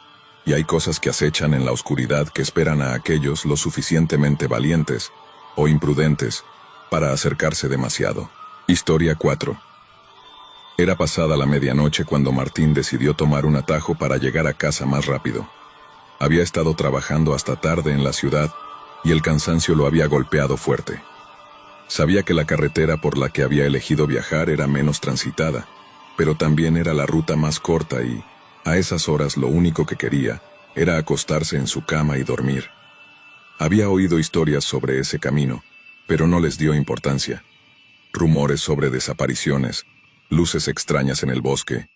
y hay cosas que acechan en la oscuridad que esperan a aquellos lo suficientemente valientes o imprudentes para acercarse demasiado. Historia 4. Era pasada la medianoche cuando Martín decidió tomar un atajo para llegar a casa más rápido. Había estado trabajando hasta tarde en la ciudad y el cansancio lo había golpeado fuerte. Sabía que la carretera por la que había elegido viajar era menos transitada, pero también era la ruta más corta y, a esas horas, lo único que quería era acostarse en su cama y dormir. Había oído historias sobre ese camino, pero no les dio importancia. Rumores sobre desapariciones, luces extrañas en el bosque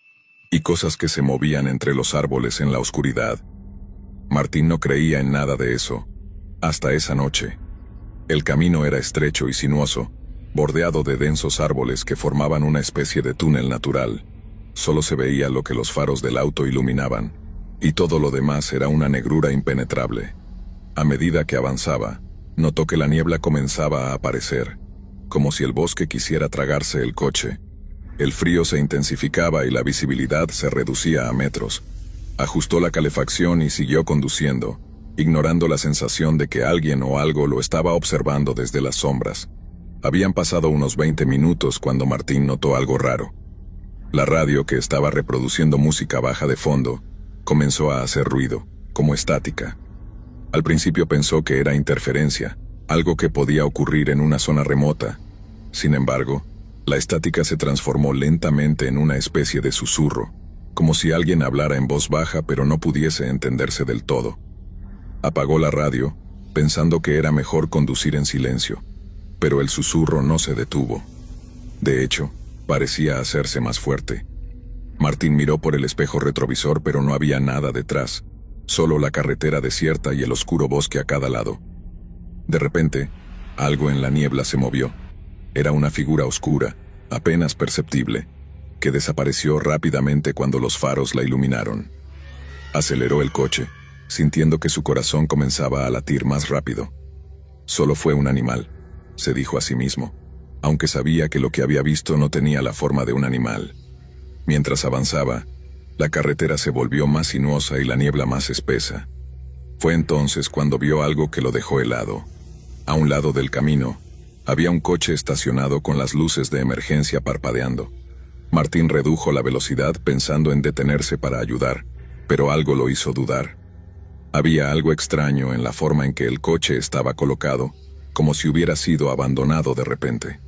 y cosas que se movían entre los árboles en la oscuridad. Martín no creía en nada de eso, hasta esa noche. El camino era estrecho y sinuoso, bordeado de densos árboles que formaban una especie de túnel natural. Solo se veía lo que los faros del auto iluminaban, y todo lo demás era una negrura impenetrable. A medida que avanzaba, notó que la niebla comenzaba a aparecer, como si el bosque quisiera tragarse el coche. El frío se intensificaba y la visibilidad se reducía a metros. Ajustó la calefacción y siguió conduciendo, ignorando la sensación de que alguien o algo lo estaba observando desde las sombras. Habían pasado unos 20 minutos cuando Martín notó algo raro. La radio, que estaba reproduciendo música baja de fondo, comenzó a hacer ruido, como estática. Al principio pensó que era interferencia, algo que podía ocurrir en una zona remota. Sin embargo, la estática se transformó lentamente en una especie de susurro, como si alguien hablara en voz baja pero no pudiese entenderse del todo. Apagó la radio, pensando que era mejor conducir en silencio, pero el susurro no se detuvo. De hecho, parecía hacerse más fuerte. Martín miró por el espejo retrovisor, pero no había nada detrás, solo la carretera desierta y el oscuro bosque a cada lado. De repente, algo en la niebla se movió. Era una figura oscura, apenas perceptible, que desapareció rápidamente cuando los faros la iluminaron. Aceleró el coche, sintiendo que su corazón comenzaba a latir más rápido. Solo fue un animal, se dijo a sí mismo, aunque sabía que lo que había visto no tenía la forma de un animal. Mientras avanzaba, la carretera se volvió más sinuosa y la niebla más espesa. Fue entonces cuando vio algo que lo dejó helado. A un lado del camino, había un coche estacionado con las luces de emergencia parpadeando. Martín redujo la velocidad pensando en detenerse para ayudar, pero algo lo hizo dudar. Había algo extraño en la forma en que el coche estaba colocado, como si hubiera sido abandonado de repente.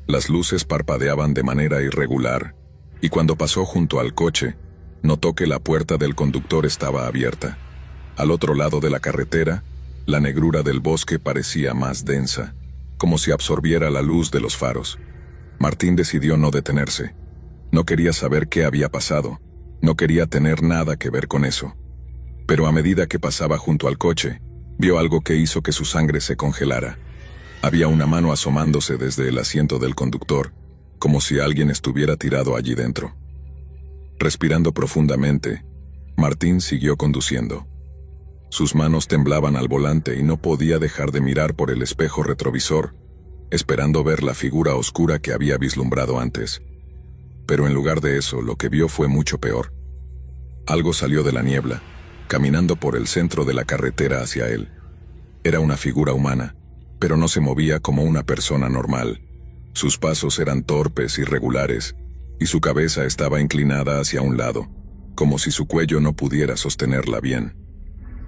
Las luces parpadeaban de manera irregular, y cuando pasó junto al coche, notó que la puerta del conductor estaba abierta. Al otro lado de la carretera, la negrura del bosque parecía más densa, como si absorbiera la luz de los faros. Martín decidió no detenerse. No quería saber qué había pasado, no quería tener nada que ver con eso. Pero a medida que pasaba junto al coche, vio algo que hizo que su sangre se congelara. Había una mano asomándose desde el asiento del conductor, como si alguien estuviera tirado allí dentro. Respirando profundamente, Martín siguió conduciendo. Sus manos temblaban al volante y no podía dejar de mirar por el espejo retrovisor, esperando ver la figura oscura que había vislumbrado antes. Pero en lugar de eso, lo que vio fue mucho peor. Algo salió de la niebla, caminando por el centro de la carretera hacia él. Era una figura humana, pero no se movía como una persona normal. Sus pasos eran torpes y irregulares, y su cabeza estaba inclinada hacia un lado, como si su cuello no pudiera sostenerla bien.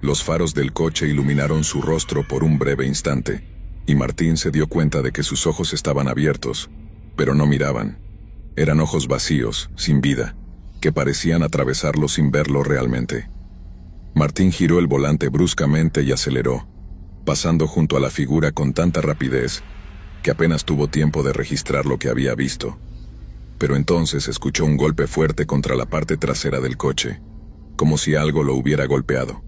Los faros del coche iluminaron su rostro por un breve instante, y Martín se dio cuenta de que sus ojos estaban abiertos, pero no miraban. Eran ojos vacíos, sin vida. que parecían atravesarlo sin verlo realmente. Martín giró el volante bruscamente y aceleró, pasando junto a la figura con tanta rapidez que apenas tuvo tiempo de registrar lo que había visto. Pero entonces escuchó un golpe fuerte contra la parte trasera del coche, como si algo lo hubiera golpeado.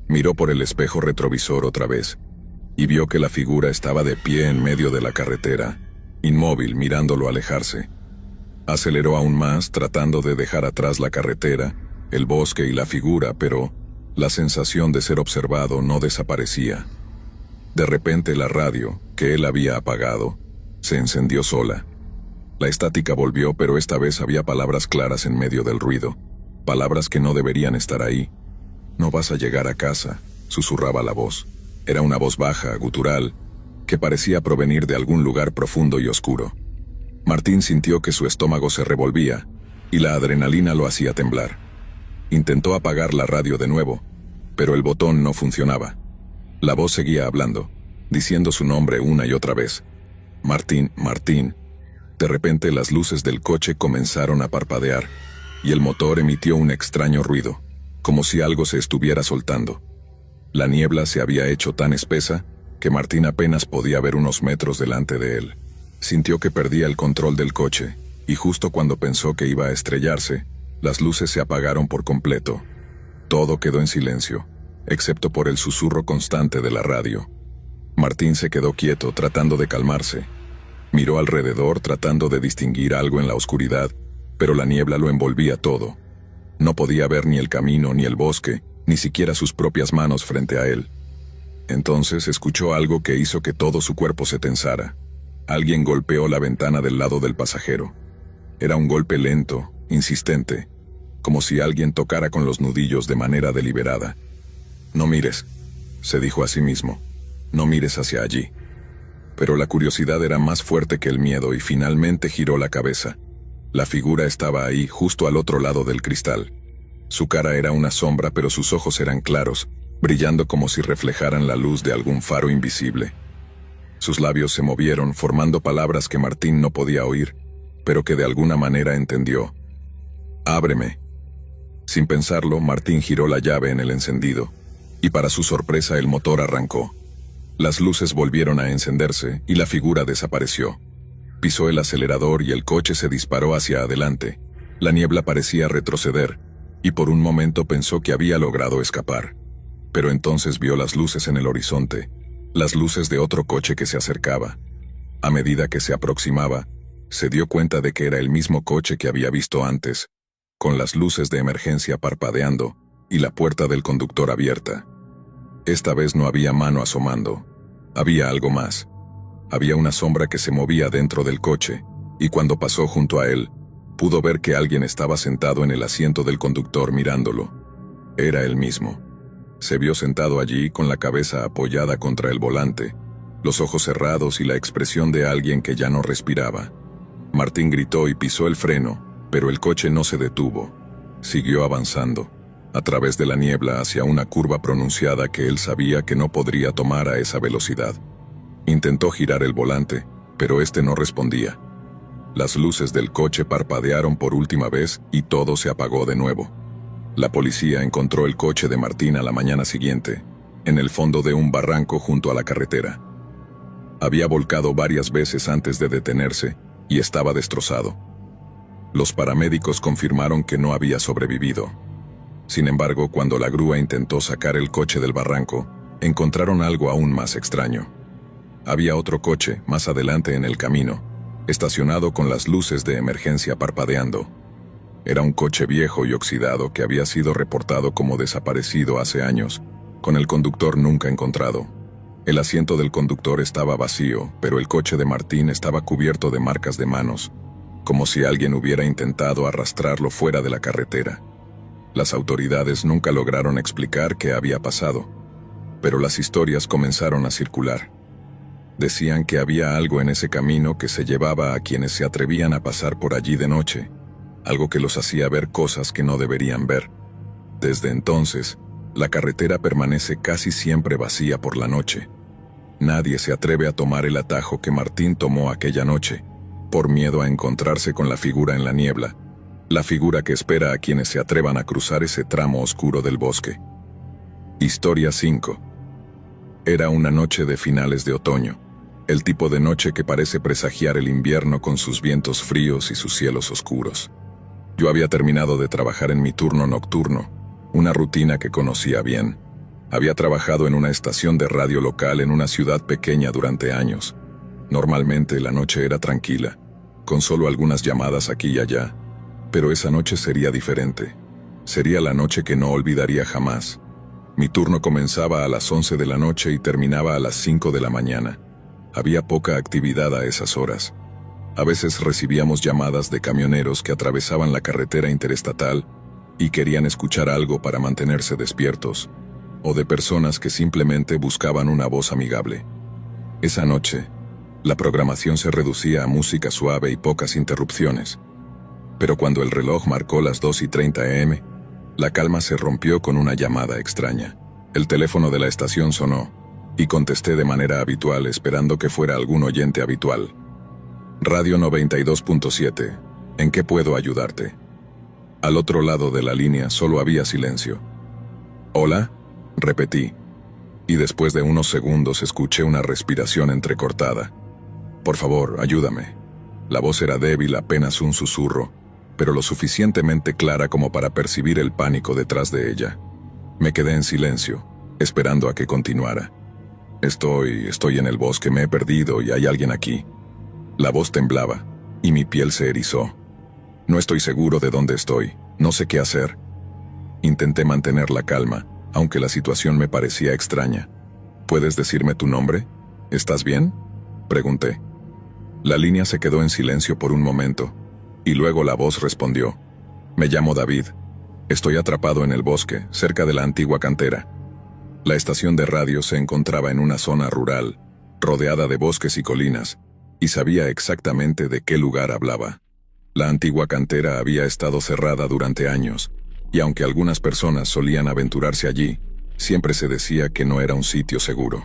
Miró por el espejo retrovisor otra vez, y vio que la figura estaba de pie en medio de la carretera, inmóvil mirándolo alejarse. Aceleró aún más, tratando de dejar atrás la carretera, el bosque y la figura, pero la sensación de ser observado no desaparecía. De repente la radio, que él había apagado, se encendió sola. La estática volvió, pero esta vez había palabras claras en medio del ruido, palabras que no deberían estar ahí. «No vas a llegar a casa», susurraba la voz. Era una voz baja, gutural, que parecía provenir de algún lugar profundo y oscuro. Martín sintió que su estómago se revolvía, y la adrenalina lo hacía temblar. Intentó apagar la radio de nuevo, pero el botón no funcionaba. La voz seguía hablando, diciendo su nombre una y otra vez. «Martín, Martín». De repente las luces del coche comenzaron a parpadear, y el motor emitió un extraño ruido, como si algo se estuviera soltando. La niebla se había hecho tan espesa que Martín apenas podía ver unos metros delante de él. Sintió que perdía el control del coche, y justo cuando pensó que iba a estrellarse, las luces se apagaron por completo. Todo quedó en silencio, excepto por el susurro constante de la radio. Martín se quedó quieto, tratando de calmarse. Miró alrededor, tratando de distinguir algo en la oscuridad, pero la niebla lo envolvía todo. No podía ver ni el camino, ni el bosque, ni siquiera sus propias manos frente a él. Entonces escuchó algo que hizo que todo su cuerpo se tensara. Alguien golpeó la ventana del lado del pasajero. Era un golpe lento, insistente, como si alguien tocara con los nudillos de manera deliberada. «No mires», se dijo a sí mismo. «No mires hacia allí». Pero la curiosidad era más fuerte que el miedo y finalmente giró la cabeza. La figura estaba ahí, justo al otro lado del cristal. Su cara era una sombra, pero sus ojos eran claros, brillando como si reflejaran la luz de algún faro invisible. Sus labios se movieron, formando palabras que Martín no podía oír, pero que de alguna manera entendió. «Ábreme». Sin pensarlo, Martín giró la llave en el encendido, y para su sorpresa el motor arrancó. Las luces volvieron a encenderse y la figura desapareció. Pisó el acelerador y el coche se disparó hacia adelante. La niebla parecía retroceder, y por un momento pensó que había logrado escapar. Pero entonces vio las luces en el horizonte, las luces de otro coche que se acercaba. A medida que se aproximaba, se dio cuenta de que era el mismo coche que había visto antes, con las luces de emergencia parpadeando y la puerta del conductor abierta. Esta vez no había mano asomando. Había algo más. Había una sombra que se movía dentro del coche, y cuando pasó junto a él, pudo ver que alguien estaba sentado en el asiento del conductor mirándolo. Era él mismo. Se vio sentado allí con la cabeza apoyada contra el volante, los ojos cerrados y la expresión de alguien que ya no respiraba. Martín gritó y pisó el freno, pero el coche no se detuvo. Siguió avanzando, a través de la niebla hacia una curva pronunciada que él sabía que no podría tomar a esa velocidad. Intentó girar el volante, pero este no respondía. Las luces del coche parpadearon por última vez y todo se apagó de nuevo. La policía encontró el coche de Martín a la mañana siguiente, en el fondo de un barranco junto a la carretera. Había volcado varias veces antes de detenerse y estaba destrozado. Los paramédicos confirmaron que no había sobrevivido. Sin embargo, cuando la grúa intentó sacar el coche del barranco, encontraron algo aún más extraño. Había otro coche, más adelante en el camino, estacionado con las luces de emergencia parpadeando. Era un coche viejo y oxidado que había sido reportado como desaparecido hace años, con el conductor nunca encontrado. El asiento del conductor estaba vacío, pero el coche de Martín estaba cubierto de marcas de manos, como si alguien hubiera intentado arrastrarlo fuera de la carretera. Las autoridades nunca lograron explicar qué había pasado, pero las historias comenzaron a circular. Decían que había algo en ese camino que se llevaba a quienes se atrevían a pasar por allí de noche, algo que los hacía ver cosas que no deberían ver. Desde entonces, la carretera permanece casi siempre vacía por la noche. Nadie se atreve a tomar el atajo que Martín tomó aquella noche, por miedo a encontrarse con la figura en la niebla, La figura que espera a quienes se atrevan a cruzar ese tramo oscuro del bosque. Historia 5. Era una noche de finales de otoño, el tipo de noche que parece presagiar el invierno con sus vientos fríos y sus cielos oscuros. Yo había terminado de trabajar en mi turno nocturno, una rutina que conocía bien. Había trabajado en una estación de radio local en una ciudad pequeña durante años. Normalmente la noche era tranquila, con solo algunas llamadas aquí y allá. Pero esa noche sería diferente. Sería la noche que no olvidaría jamás. Mi turno comenzaba a las 11 de la noche y terminaba a las 5 de la mañana. Había poca actividad a esas horas. A veces recibíamos llamadas de camioneros que atravesaban la carretera interestatal y querían escuchar algo para mantenerse despiertos, o de personas que simplemente buscaban una voz amigable. Esa noche, la programación se reducía a música suave y pocas interrupciones. Pero cuando el reloj marcó las 2:30 am, la calma se rompió con una llamada extraña. El teléfono de la estación sonó, y contesté de manera habitual esperando que fuera algún oyente habitual. Radio 92.7, ¿en qué puedo ayudarte? Al otro lado de la línea solo había silencio. ¿Hola? Repetí, y después de unos segundos escuché una respiración entrecortada. Por favor, ayúdame. La voz era débil, apenas un susurro, pero lo suficientemente clara como para percibir el pánico detrás de ella. Me quedé en silencio, esperando a que continuara. Estoy en el bosque, me he perdido y hay alguien aquí. La voz temblaba, y mi piel se erizó. No estoy seguro de dónde estoy, no sé qué hacer. Intenté mantener la calma, aunque la situación me parecía extraña. ¿Puedes decirme tu nombre? ¿Estás bien? Pregunté. La línea se quedó en silencio por un momento, y luego la voz respondió. Me llamo David. Estoy atrapado en el bosque, cerca de la antigua cantera. La estación de radio se encontraba en una zona rural, rodeada de bosques y colinas, y sabía exactamente de qué lugar hablaba. La antigua cantera había estado cerrada durante años, y aunque algunas personas solían aventurarse allí, siempre se decía que no era un sitio seguro.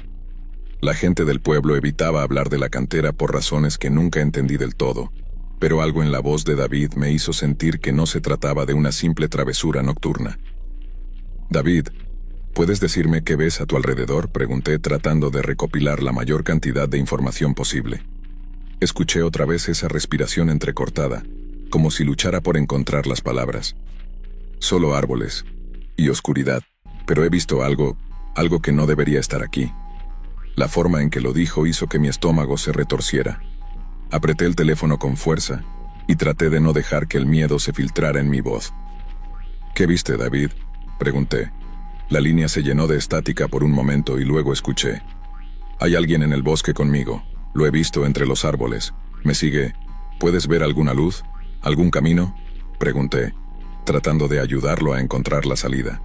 La gente del pueblo evitaba hablar de la cantera por razones que nunca entendí del todo, pero algo en la voz de David me hizo sentir que no se trataba de una simple travesura nocturna. David, ¿puedes decirme qué ves a tu alrededor?, pregunté tratando de recopilar la mayor cantidad de información posible. Escuché otra vez esa respiración entrecortada, como si luchara por encontrar las palabras. Solo árboles y oscuridad, pero he visto algo que no debería estar aquí. La forma en que lo dijo hizo que mi estómago se retorciera. Apreté el teléfono con fuerza y traté de no dejar que el miedo se filtrara en mi voz. ¿Qué viste, David?, pregunté. La línea se llenó de estática por un momento y luego escuché. Hay alguien en el bosque conmigo. Lo he visto entre los árboles. Me sigue. ¿Puedes ver alguna luz? ¿Algún camino?, pregunté, tratando de ayudarlo a encontrar la salida.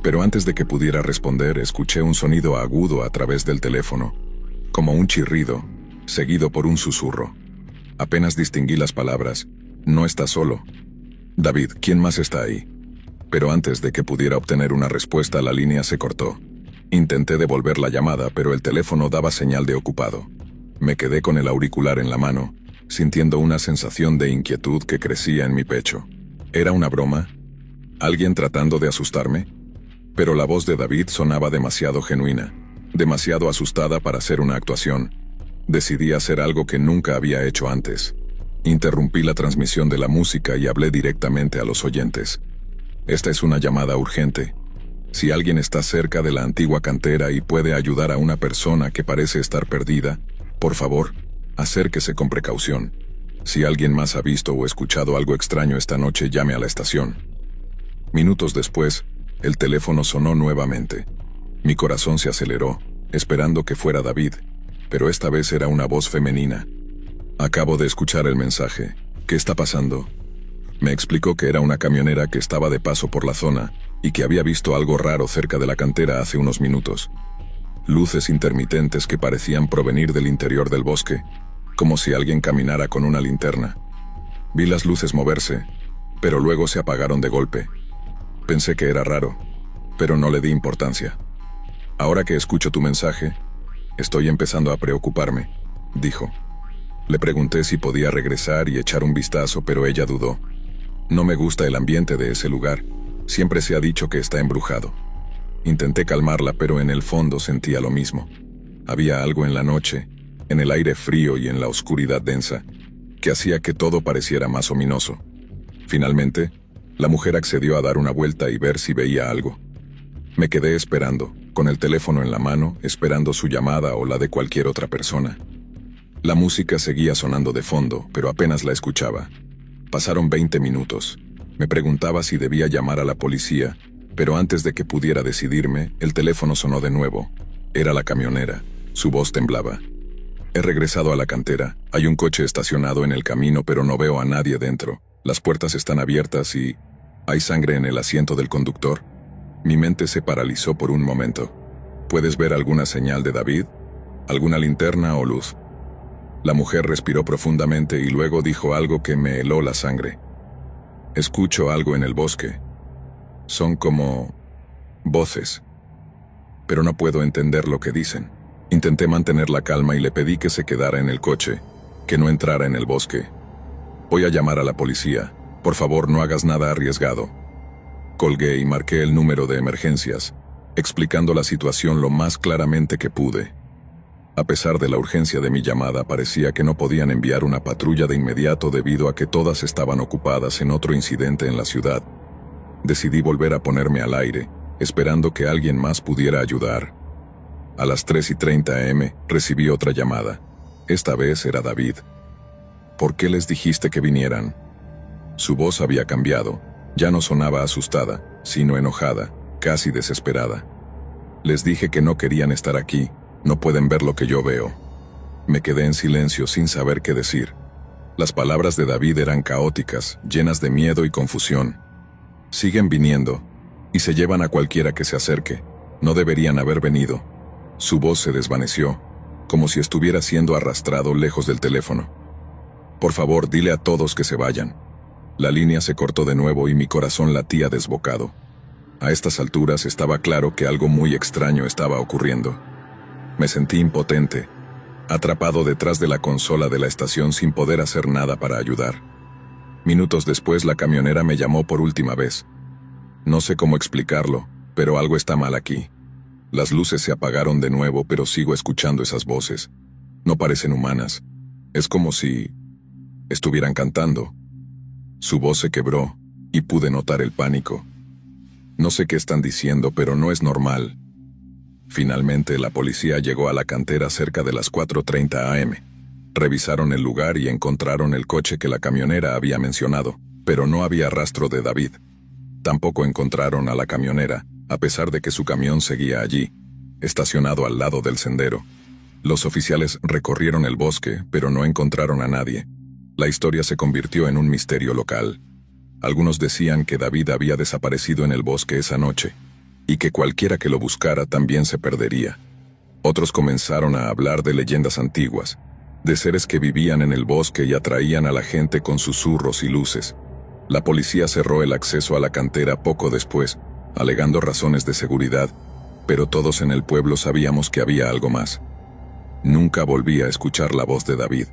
Pero antes de que pudiera responder, escuché un sonido agudo a través del teléfono, como un chirrido, seguido por un susurro. Apenas distinguí las palabras. No estás solo. David, ¿quién más está ahí? Pero antes de que pudiera obtener una respuesta, la línea se cortó. Intenté devolver la llamada, pero el teléfono daba señal de ocupado. Me quedé con el auricular en la mano, sintiendo una sensación de inquietud que crecía en mi pecho. ¿Era una broma? ¿Alguien tratando de asustarme? Pero la voz de David sonaba demasiado genuina, demasiado asustada para ser una actuación. Decidí hacer algo que nunca había hecho antes. Interrumpí la transmisión de la música y hablé directamente a los oyentes. Esta es una llamada urgente. Si alguien está cerca de la antigua cantera y puede ayudar a una persona que parece estar perdida, por favor, acérquese con precaución. Si alguien más ha visto o escuchado algo extraño esta noche, llame a la estación. Minutos después, el teléfono sonó nuevamente. Mi corazón se aceleró, esperando que fuera David, pero esta vez era una voz femenina. Acabo de escuchar el mensaje. ¿Qué está pasando? Me explicó que era una camionera que estaba de paso por la zona y que había visto algo raro cerca de la cantera hace unos minutos. Luces intermitentes que parecían provenir del interior del bosque, como si alguien caminara con una linterna. Vi las luces moverse, pero luego se apagaron de golpe. Pensé que era raro, pero no le di importancia. Ahora que escucho tu mensaje, estoy empezando a preocuparme, dijo. Le pregunté si podía regresar y echar un vistazo, pero ella dudó. No me gusta el ambiente de ese lugar. Siempre se ha dicho que está embrujado. Intenté calmarla, pero en el fondo sentía lo mismo. Había algo en la noche, en el aire frío y en la oscuridad densa, que hacía que todo pareciera más ominoso. Finalmente, la mujer accedió a dar una vuelta y ver si veía algo. Me quedé esperando, con el teléfono en la mano, esperando su llamada o la de cualquier otra persona. La música seguía sonando de fondo, pero apenas la escuchaba. Pasaron 20 minutos. Me preguntaba si debía llamar a la policía, pero antes de que pudiera decidirme, el teléfono sonó de nuevo. Era la camionera. Su voz temblaba. He regresado a la cantera. Hay un coche estacionado en el camino, pero no veo a nadie dentro. Las puertas están abiertas y... ¿hay sangre en el asiento del conductor? Mi mente se paralizó por un momento. ¿Puedes ver alguna señal de David? ¿Alguna linterna o luz? La mujer respiró profundamente y luego dijo algo que me heló la sangre. Escucho algo en el bosque. Son como... voces. Pero no puedo entender lo que dicen. Intenté mantener la calma y le pedí que se quedara en el coche, que no entrara en el bosque. Voy a llamar a la policía. Por favor, no hagas nada arriesgado. Colgué y marqué el número de emergencias, explicando la situación lo más claramente que pude. A pesar de la urgencia de mi llamada, parecía que no podían enviar una patrulla de inmediato debido a que todas estaban ocupadas en otro incidente en la ciudad. Decidí volver a ponerme al aire, esperando que alguien más pudiera ayudar. A las 3:30 am, recibí otra llamada. Esta vez era David. ¿Por qué les dijiste que vinieran? Su voz había cambiado. Ya no sonaba asustada, sino enojada, casi desesperada. Les dije que no querían estar aquí. No pueden ver lo que yo veo. Me quedé en silencio sin saber qué decir. Las palabras de David eran caóticas, llenas de miedo y confusión. Siguen viniendo, y se llevan a cualquiera que se acerque. No deberían haber venido. Su voz se desvaneció, como si estuviera siendo arrastrado lejos del teléfono. Por favor, dile a todos que se vayan. La línea se cortó de nuevo y mi corazón latía desbocado. A estas alturas estaba claro que algo muy extraño estaba ocurriendo. Me sentí impotente, atrapado detrás de la consola de la estación sin poder hacer nada para ayudar. Minutos después la camionera me llamó por última vez. No sé cómo explicarlo, pero algo está mal aquí. Las luces se apagaron de nuevo, pero sigo escuchando esas voces. No parecen humanas. Es como si estuvieran cantando. Su voz se quebró, y pude notar el pánico. No sé qué están diciendo, pero no es normal. Finalmente, la policía llegó a la cantera cerca de las 4:30 am. Revisaron el lugar y encontraron el coche que la camionera había mencionado, pero no había rastro de David. Tampoco encontraron a la camionera, a pesar de que su camión seguía allí, estacionado al lado del sendero. Los oficiales recorrieron el bosque, pero no encontraron a nadie. La historia se convirtió en un misterio local. Algunos decían que David había desaparecido en el bosque esa noche, y que cualquiera que lo buscara también se perdería. Otros comenzaron a hablar de leyendas antiguas, de seres que vivían en el bosque y atraían a la gente con susurros y luces. La policía cerró el acceso a la cantera poco después, alegando razones de seguridad, pero todos en el pueblo sabíamos que había algo más. Nunca volví a escuchar la voz de David.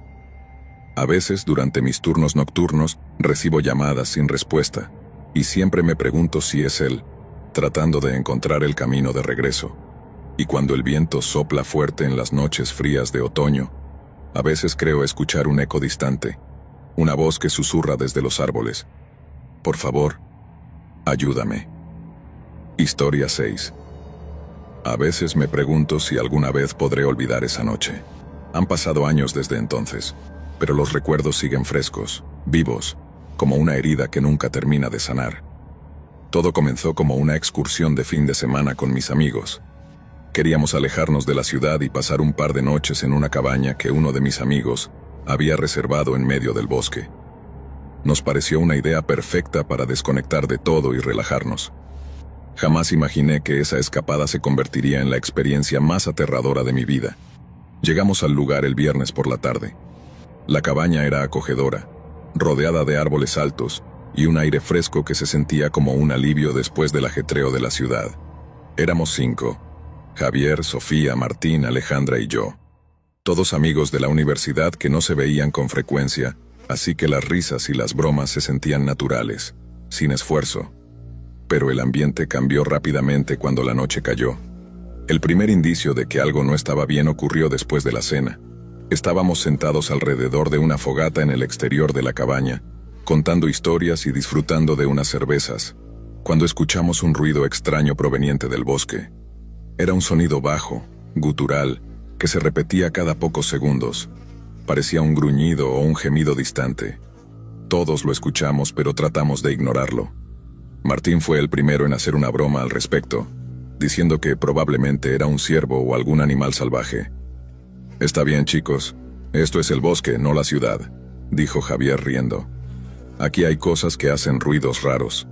A veces, durante mis turnos nocturnos, recibo llamadas sin respuesta, y siempre me pregunto si es él, tratando de encontrar el camino de regreso. Y cuando el viento sopla fuerte en las noches frías de otoño, a veces creo escuchar un eco distante, una voz que susurra desde los árboles. Por favor, ayúdame. Historia 6. A veces me pregunto si alguna vez podré olvidar esa noche. Han pasado años desde entonces, pero los recuerdos siguen frescos, vivos, como una herida que nunca termina de sanar. Todo comenzó como una excursión de fin de semana con mis amigos. Queríamos alejarnos de la ciudad y pasar un par de noches en una cabaña que uno de mis amigos había reservado en medio del bosque. Nos pareció una idea perfecta para desconectar de todo y relajarnos. Jamás imaginé que esa escapada se convertiría en la experiencia más aterradora de mi vida. Llegamos al lugar el viernes por la tarde. La cabaña era acogedora, rodeada de árboles altos, y un aire fresco que se sentía como un alivio después del ajetreo de la ciudad. Éramos 5: Javier, Sofía, Martín, Alejandra y yo. Todos amigos de la universidad que no se veían con frecuencia, así que las risas y las bromas se sentían naturales, sin esfuerzo. Pero el ambiente cambió rápidamente cuando la noche cayó. El primer indicio de que algo no estaba bien ocurrió después de la cena. Estábamos sentados alrededor de una fogata en el exterior de la cabaña, contando historias y disfrutando de unas cervezas, cuando escuchamos un ruido extraño proveniente del bosque. Era un sonido bajo, gutural, que se repetía cada pocos segundos. Parecía un gruñido o un gemido distante. Todos lo escuchamos, pero tratamos de ignorarlo. Martín fue el primero en hacer una broma al respecto, diciendo que probablemente era un ciervo o algún animal salvaje. «Está bien, chicos. Esto es el bosque, no la ciudad», dijo Javier riendo. «Aquí hay cosas que hacen ruidos raros».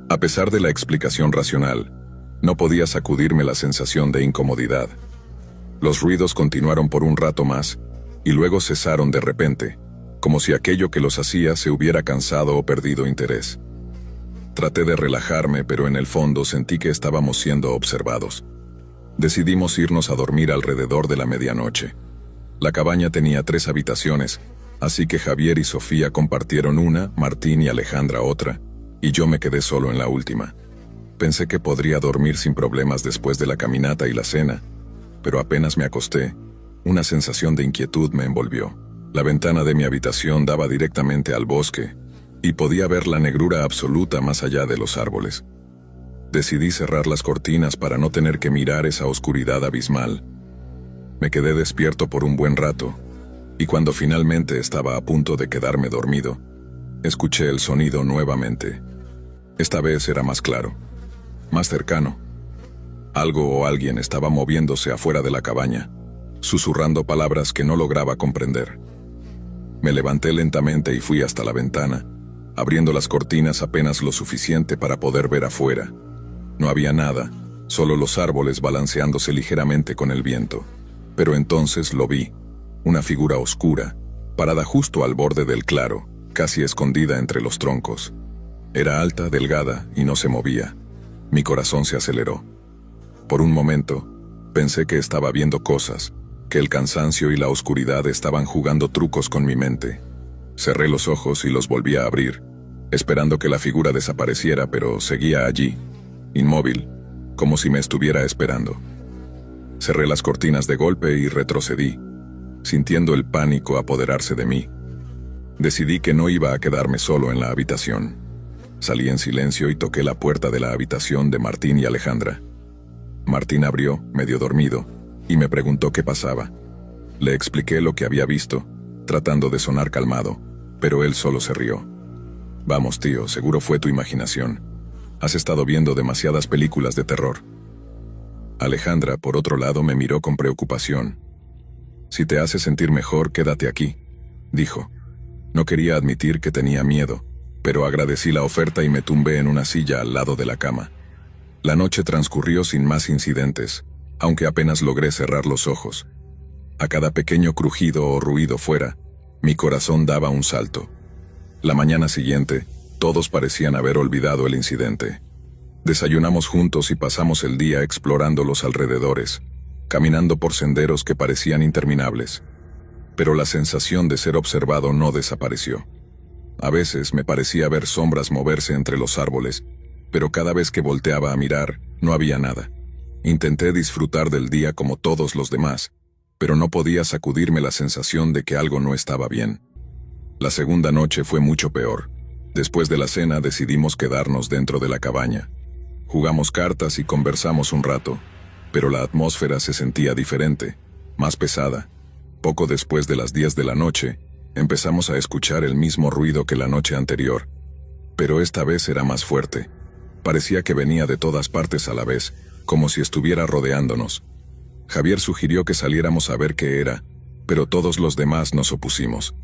A pesar de la explicación racional, no podía sacudirme la sensación de incomodidad. Los ruidos continuaron por un rato más, y luego cesaron de repente, como si aquello que los hacía se hubiera cansado o perdido interés. Traté de relajarme, pero en el fondo sentí que estábamos siendo observados. Decidimos irnos a dormir alrededor de la medianoche. La cabaña tenía 3 habitaciones, así que Javier y Sofía compartieron una, Martín y Alejandra otra, y yo me quedé solo en la última. Pensé que podría dormir sin problemas después de la caminata y la cena, pero apenas me acosté, una sensación de inquietud me envolvió. La ventana de mi habitación daba directamente al bosque, y podía ver la negrura absoluta más allá de los árboles. Decidí cerrar las cortinas para no tener que mirar esa oscuridad abismal. Me quedé despierto por un buen rato, y cuando finalmente estaba a punto de quedarme dormido, escuché el sonido nuevamente. Esta vez era más claro, más cercano. Algo o alguien estaba moviéndose afuera de la cabaña, susurrando palabras que no lograba comprender. Me levanté lentamente y fui hasta la ventana, abriendo las cortinas apenas lo suficiente para poder ver afuera. No había nada, solo los árboles balanceándose ligeramente con el viento. Pero entonces lo vi, una figura oscura, parada justo al borde del claro, casi escondida entre los troncos. Era alta, delgada y no se movía. Mi corazón se aceleró. Por un momento, pensé que estaba viendo cosas, que el cansancio y la oscuridad estaban jugando trucos con mi mente. Cerré los ojos y los volví a abrir, esperando que la figura desapareciera, pero seguía allí, inmóvil, como si me estuviera esperando. Cerré las cortinas de golpe y retrocedí, sintiendo el pánico apoderarse de mí. Decidí que no iba a quedarme solo en la habitación. Salí en silencio y toqué la puerta de la habitación de Martín y Alejandra. Martín abrió, medio dormido, y me preguntó qué pasaba. Le expliqué lo que había visto, tratando de sonar calmado, pero él solo se rió. «Vamos, tío, seguro fue tu imaginación. Has estado viendo demasiadas películas de terror». Alejandra, por otro lado, me miró con preocupación. «Si te hace sentir mejor, quédate aquí», dijo. No quería admitir que tenía miedo, pero agradecí la oferta y me tumbé en una silla al lado de la cama. La noche transcurrió sin más incidentes, aunque apenas logré cerrar los ojos. A cada pequeño crujido o ruido fuera, mi corazón daba un salto. La mañana siguiente, todos parecían haber olvidado el incidente. Desayunamos juntos y pasamos el día explorando los alrededores, caminando por senderos que parecían interminables. Pero la sensación de ser observado no desapareció. A veces me parecía ver sombras moverse entre los árboles, pero cada vez que volteaba a mirar, no había nada. Intenté disfrutar del día como todos los demás, pero no podía sacudirme la sensación de que algo no estaba bien. La segunda noche fue mucho peor. Después de la cena decidimos quedarnos dentro de la cabaña. Jugamos cartas y conversamos un rato, pero la atmósfera se sentía diferente, más pesada. Poco después de las 10 de la noche, empezamos a escuchar el mismo ruido que la noche anterior, pero esta vez era más fuerte. Parecía que venía de todas partes a la vez, como si estuviera rodeándonos. Javier sugirió que saliéramos a ver qué era, pero todos los demás nos opusimos.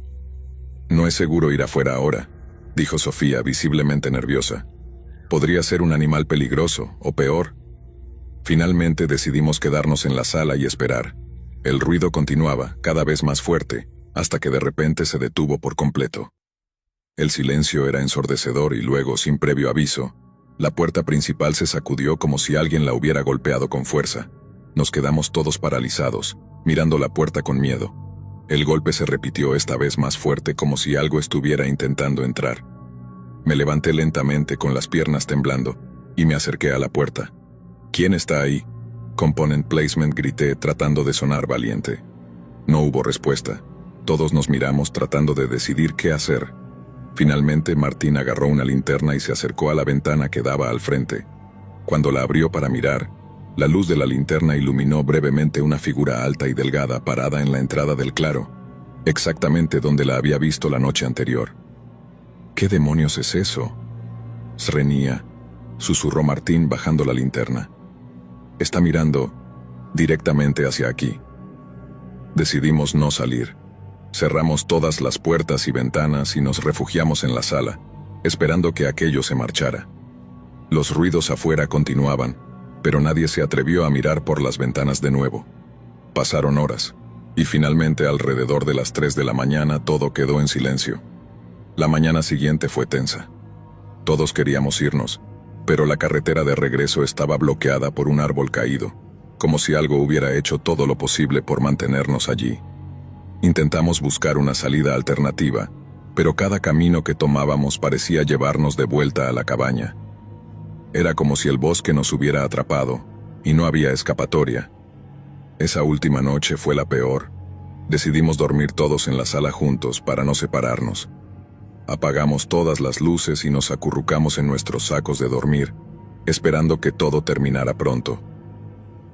«No es seguro ir afuera ahora», dijo Sofía, visiblemente nerviosa. «Podría ser un animal peligroso, o peor». Finalmente decidimos quedarnos en la sala y esperar. El ruido continuaba, cada vez más fuerte, hasta que de repente se detuvo por completo. El silencio era ensordecedor y luego, sin previo aviso, la puerta principal se sacudió como si alguien la hubiera golpeado con fuerza. Nos quedamos todos paralizados, mirando la puerta con miedo. El golpe se repitió esta vez más fuerte, como si algo estuviera intentando entrar. Me levanté lentamente con las piernas temblando y me acerqué a la puerta. ¿Quién está ahí? Component placement, grité tratando de sonar valiente. No hubo respuesta. Todos nos miramos tratando de decidir qué hacer. Finalmente Martín agarró una linterna y se acercó a la ventana que daba al frente. Cuando la abrió para mirar, la luz de la linterna iluminó brevemente una figura alta y delgada parada en la entrada del claro, exactamente donde la había visto la noche anterior. ¿Qué demonios es eso? Srenia, susurró Martín bajando la linterna. Está mirando directamente hacia aquí. Decidimos no salir. Cerramos todas las puertas y ventanas y nos refugiamos en la sala, esperando que aquello se marchara. Los ruidos afuera continuaban, pero nadie se atrevió a mirar por las ventanas de nuevo. Pasaron horas, y finalmente alrededor de las 3 de la mañana todo quedó en silencio. La mañana siguiente fue tensa. Todos queríamos irnos, pero la carretera de regreso estaba bloqueada por un árbol caído, como si algo hubiera hecho todo lo posible por mantenernos allí. Intentamos buscar una salida alternativa, pero cada camino que tomábamos parecía llevarnos de vuelta a la cabaña. Era como si el bosque nos hubiera atrapado, y no había escapatoria. Esa última noche fue la peor. Decidimos dormir todos en la sala juntos para no separarnos. Apagamos todas las luces y nos acurrucamos en nuestros sacos de dormir, esperando que todo terminara pronto.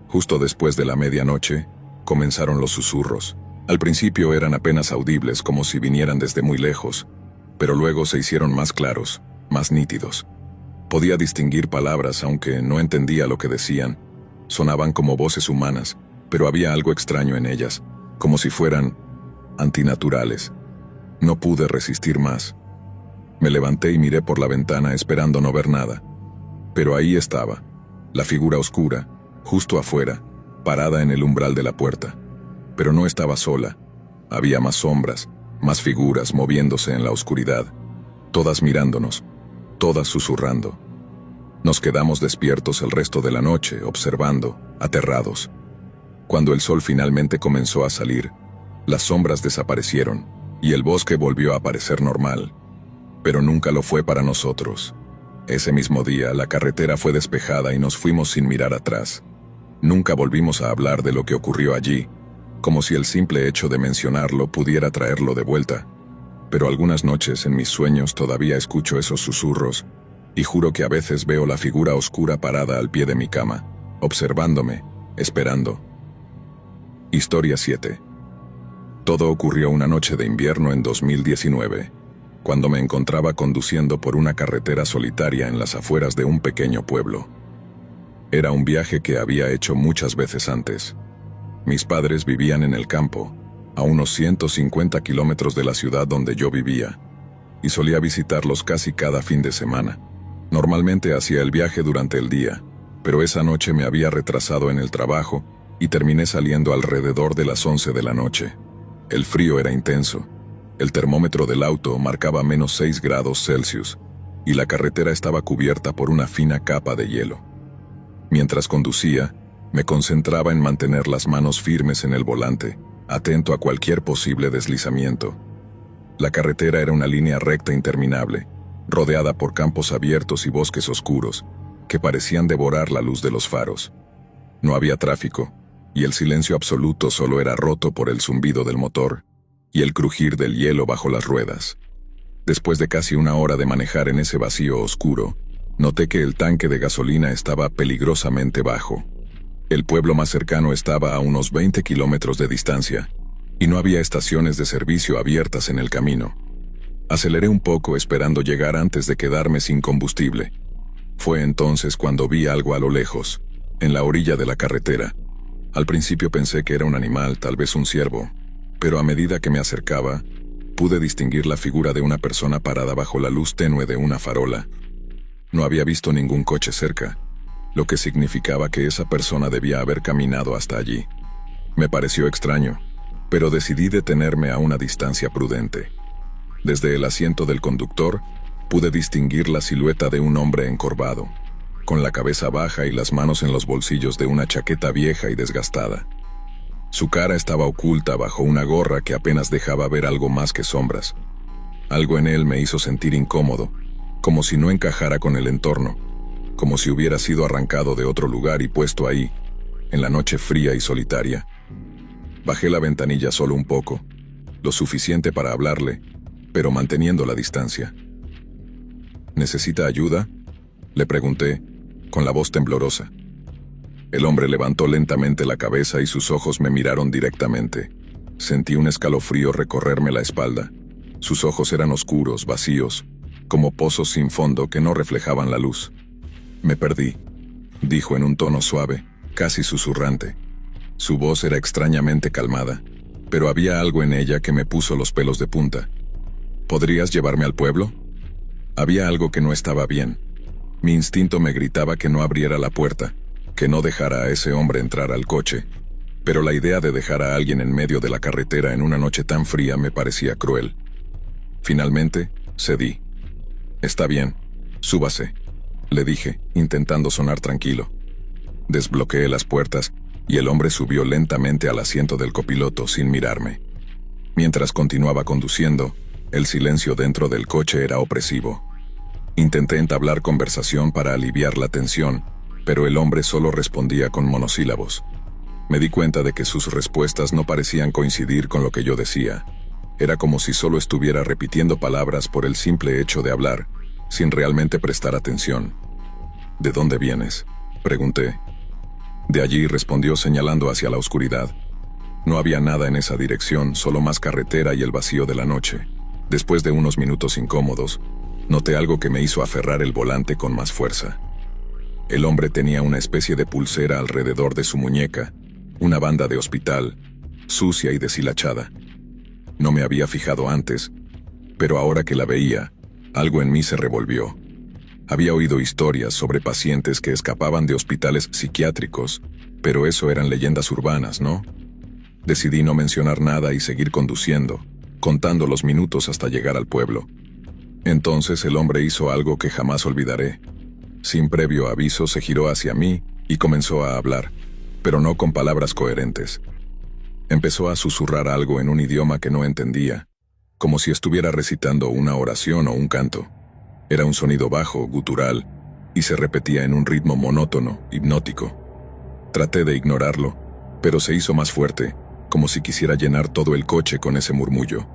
Justo después de la medianoche, comenzaron los susurros. Al principio eran apenas audibles, como si vinieran desde muy lejos, pero luego se hicieron más claros, más nítidos. Podía distinguir palabras, aunque no entendía lo que decían. Sonaban como voces humanas, pero había algo extraño en ellas, como si fueran antinaturales. No pude resistir más. Me levanté y miré por la ventana esperando no ver nada. Pero ahí estaba, la figura oscura, justo afuera, parada en el umbral de la puerta. Pero no estaba sola. Había más sombras, más figuras moviéndose en la oscuridad, todas mirándonos, todas susurrando. Nos quedamos despiertos el resto de la noche, observando, aterrados. Cuando el sol finalmente comenzó a salir, las sombras desaparecieron, y el bosque volvió a parecer normal. Pero nunca lo fue para nosotros. Ese mismo día, la carretera fue despejada y nos fuimos sin mirar atrás. Nunca volvimos a hablar de lo que ocurrió allí, como si el simple hecho de mencionarlo pudiera traerlo de vuelta. Pero algunas noches en mis sueños todavía escucho esos susurros, y juro que a veces veo la figura oscura parada al pie de mi cama, observándome, esperando. Historia 7. Todo ocurrió una noche de invierno en 2019, cuando me encontraba conduciendo por una carretera solitaria en las afueras de un pequeño pueblo. Era un viaje que había hecho muchas veces antes. Mis padres vivían en el campo, a unos 150 kilómetros de la ciudad donde yo vivía, y solía visitarlos casi cada fin de semana. Normalmente hacía el viaje durante el día, pero esa noche me había retrasado en el trabajo y terminé saliendo alrededor de las 11 de la noche. El frío era intenso. El termómetro del auto marcaba -6 grados Celsius, y la carretera estaba cubierta por una fina capa de hielo. Mientras conducía, me concentraba en mantener las manos firmes en el volante, atento a cualquier posible deslizamiento. La carretera era una línea recta interminable, rodeada por campos abiertos y bosques oscuros, que parecían devorar la luz de los faros. No había tráfico, y el silencio absoluto solo era roto por el zumbido del motor y el crujir del hielo bajo las ruedas. Después de casi una hora de manejar en ese vacío oscuro, noté que el tanque de gasolina estaba peligrosamente bajo. El pueblo más cercano estaba a unos 20 kilómetros de distancia, y no había estaciones de servicio abiertas en el camino. Aceleré un poco esperando llegar antes de quedarme sin combustible. Fue entonces cuando vi algo a lo lejos, en la orilla de la carretera. Al principio pensé que era un animal, tal vez un ciervo, pero a medida que me acercaba, pude distinguir la figura de una persona parada bajo la luz tenue de una farola. No había visto ningún coche cerca, lo que significaba que esa persona debía haber caminado hasta allí. Me pareció extraño, pero decidí detenerme a una distancia prudente. Desde el asiento del conductor, pude distinguir la silueta de un hombre encorvado, con la cabeza baja y las manos en los bolsillos de una chaqueta vieja y desgastada. Su cara estaba oculta bajo una gorra que apenas dejaba ver algo más que sombras. Algo en él me hizo sentir incómodo, como si no encajara con el entorno, como si hubiera sido arrancado de otro lugar y puesto ahí, en la noche fría y solitaria. Bajé la ventanilla solo un poco, lo suficiente para hablarle, pero manteniendo la distancia. ¿Necesita ayuda?, le pregunté, con la voz temblorosa. El hombre levantó lentamente la cabeza y sus ojos me miraron directamente. Sentí un escalofrío recorrerme la espalda. Sus ojos eran oscuros, vacíos, como pozos sin fondo que no reflejaban la luz. «Me perdí», dijo en un tono suave, casi susurrante. Su voz era extrañamente calmada, pero había algo en ella que me puso los pelos de punta. «¿Podrías llevarme al pueblo?». Había algo que no estaba bien. Mi instinto me gritaba que no abriera la puerta, que no dejara a ese hombre entrar al coche, pero la idea de dejar a alguien en medio de la carretera en una noche tan fría me parecía cruel. Finalmente, cedí. «Está bien, súbase», le dije, intentando sonar tranquilo. Desbloqueé las puertas y el hombre subió lentamente al asiento del copiloto sin mirarme. Mientras continuaba conduciendo, el silencio dentro del coche era opresivo. Intenté entablar conversación para aliviar la tensión, pero el hombre solo respondía con monosílabos. Me di cuenta de que sus respuestas no parecían coincidir con lo que yo decía. Era como si solo estuviera repitiendo palabras por el simple hecho de hablar, sin realmente prestar atención. «¿De dónde vienes?», pregunté. «De allí», respondió señalando hacia la oscuridad. No había nada en esa dirección, solo más carretera y el vacío de la noche. Después de unos minutos incómodos, noté algo que me hizo aferrar el volante con más fuerza. El hombre tenía una especie de pulsera alrededor de su muñeca, una banda de hospital, sucia y deshilachada. No me había fijado antes, pero ahora que la veía, algo en mí se revolvió. Había oído historias sobre pacientes que escapaban de hospitales psiquiátricos, pero eso eran leyendas urbanas, ¿no? Decidí no mencionar nada y seguir conduciendo, contando los minutos hasta llegar al pueblo. Entonces el hombre hizo algo que jamás olvidaré. Sin previo aviso se giró hacia mí y comenzó a hablar, pero no con palabras coherentes. Empezó a susurrar algo en un idioma que no entendía, como si estuviera recitando una oración o un canto. Era un sonido bajo, gutural, y se repetía en un ritmo monótono, hipnótico. Traté de ignorarlo, pero se hizo más fuerte, como si quisiera llenar todo el coche con ese murmullo.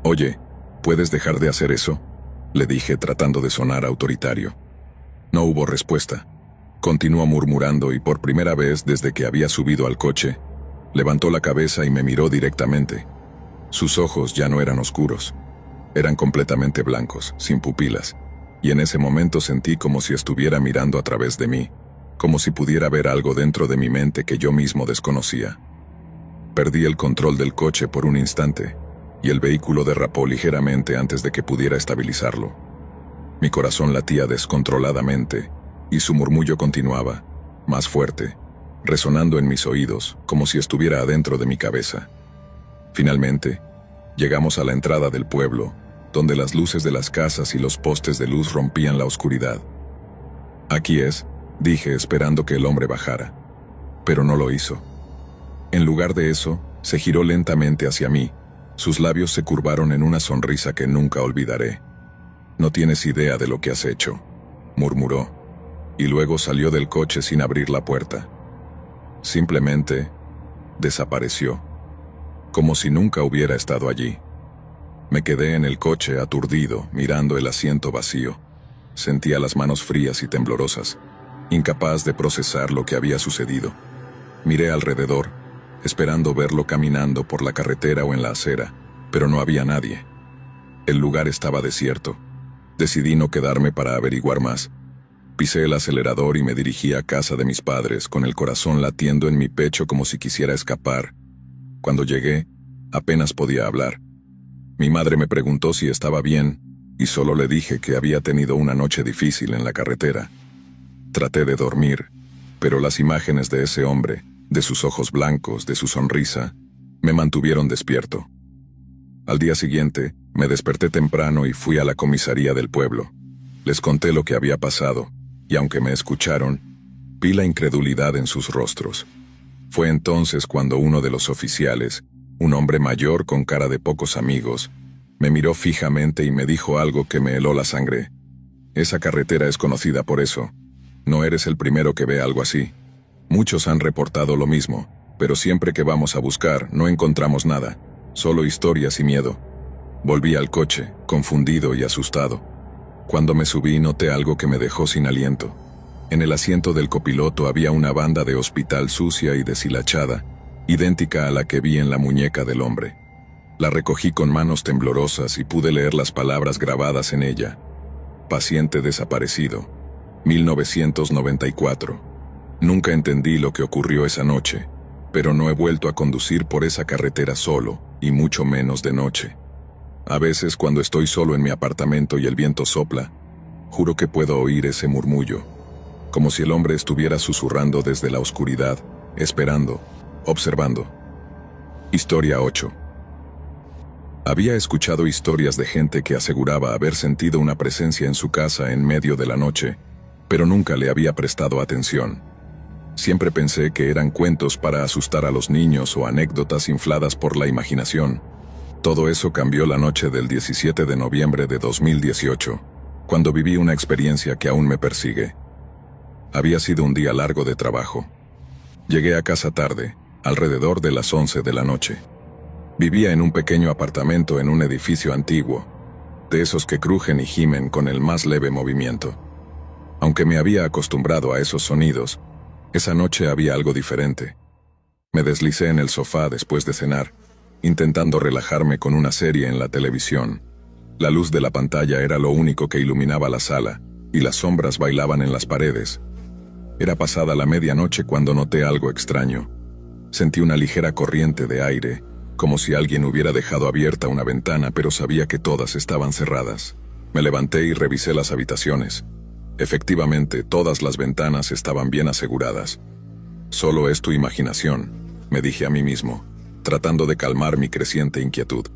«Oye, ¿puedes dejar de hacer eso?», le dije tratando de sonar autoritario. No hubo respuesta. Continuó murmurando y por primera vez desde que había subido al coche, levantó la cabeza y me miró directamente. Sus ojos ya no eran oscuros. Eran completamente blancos, sin pupilas, y en ese momento sentí como si estuviera mirando a través de mí, como si pudiera ver algo dentro de mi mente que yo mismo desconocía. Perdí el control del coche por un instante, y el vehículo derrapó ligeramente antes de que pudiera estabilizarlo. Mi corazón latía descontroladamente, y su murmullo continuaba, más fuerte, resonando en mis oídos, como si estuviera adentro de mi cabeza. Finalmente, llegamos a la entrada del pueblo, donde las luces de las casas y los postes de luz rompían la oscuridad. «Aquí es», dije esperando que el hombre bajara, pero no lo hizo. En lugar de eso, se giró lentamente hacia mí. Sus labios se curvaron en una sonrisa que nunca olvidaré. «No tienes idea de lo que has hecho», murmuró, y luego salió del coche sin abrir la puerta. Simplemente desapareció, como si nunca hubiera estado allí. Me quedé en el coche aturdido, mirando el asiento vacío. Sentía las manos frías y temblorosas, incapaz de procesar lo que había sucedido. Miré alrededor, esperando verlo caminando por la carretera o en la acera, pero no había nadie. El lugar estaba desierto. Decidí no quedarme para averiguar más. Pisé el acelerador y me dirigí a casa de mis padres, con el corazón latiendo en mi pecho como si quisiera escapar. Cuando llegué, apenas podía hablar. Mi madre me preguntó si estaba bien, y solo le dije que había tenido una noche difícil en la carretera. Traté de dormir, pero las imágenes de ese hombre, de sus ojos blancos, de su sonrisa, me mantuvieron despierto. Al día siguiente, me desperté temprano y fui a la comisaría del pueblo. Les conté lo que había pasado, y aunque me escucharon, vi la incredulidad en sus rostros. Fue entonces cuando uno de los oficiales, un hombre mayor con cara de pocos amigos, me miró fijamente y me dijo algo que me heló la sangre. Esa carretera es conocida por eso. No eres el primero que ve algo así. Muchos han reportado lo mismo, pero siempre que vamos a buscar no encontramos nada, solo historias y miedo. Volví al coche, confundido y asustado. Cuando me subí noté algo que me dejó sin aliento. En el asiento del copiloto había una banda de hospital sucia y deshilachada, idéntica a la que vi en la muñeca del hombre. La recogí con manos temblorosas y pude leer las palabras grabadas en ella. Paciente desaparecido. 1994. Nunca entendí lo que ocurrió esa noche, pero no he vuelto a conducir por esa carretera solo, y mucho menos de noche. A veces cuando estoy solo en mi apartamento y el viento sopla, juro que puedo oír ese murmullo, como si el hombre estuviera susurrando desde la oscuridad, esperando, observando. Historia 8. Había escuchado historias de gente que aseguraba haber sentido una presencia en su casa en medio de la noche, pero nunca le había prestado atención. Siempre pensé que eran cuentos para asustar a los niños o anécdotas infladas por la imaginación. Todo eso cambió la noche del 17 de noviembre de 2018, cuando viví una experiencia que aún me persigue. Había sido un día largo de trabajo. Llegué a casa tarde, alrededor de las 11 de la noche. Vivía en un pequeño apartamento en un edificio antiguo, de esos que crujen y gimen con el más leve movimiento. Aunque me había acostumbrado a esos sonidos, esa noche había algo diferente. Me deslicé en el sofá después de cenar, intentando relajarme con una serie en la televisión. La luz de la pantalla era lo único que iluminaba la sala, y las sombras bailaban en las paredes. Era pasada la medianoche cuando noté algo extraño. Sentí una ligera corriente de aire, como si alguien hubiera dejado abierta una ventana, pero sabía que todas estaban cerradas. Me levanté y revisé las habitaciones. Efectivamente, todas las ventanas estaban bien aseguradas. Solo es tu imaginación, me dije a mí mismo, tratando de calmar mi creciente inquietud.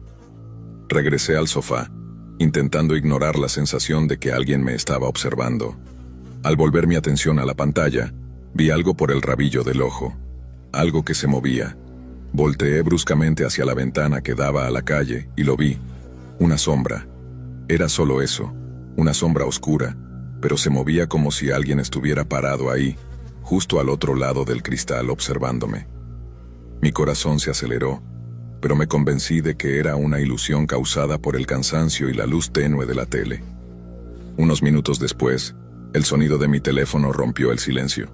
Regresé al sofá, intentando ignorar la sensación de que alguien me estaba observando. Al volver mi atención a la pantalla, vi algo por el rabillo del ojo, algo que se movía. Volteé bruscamente hacia la ventana que daba a la calle y lo vi. Una sombra. Era solo eso, una sombra oscura, pero se movía como si alguien estuviera parado ahí, justo al otro lado del cristal observándome. Mi corazón se aceleró, pero me convencí de que era una ilusión causada por el cansancio y la luz tenue de la tele. Unos minutos después, el sonido de mi teléfono rompió el silencio.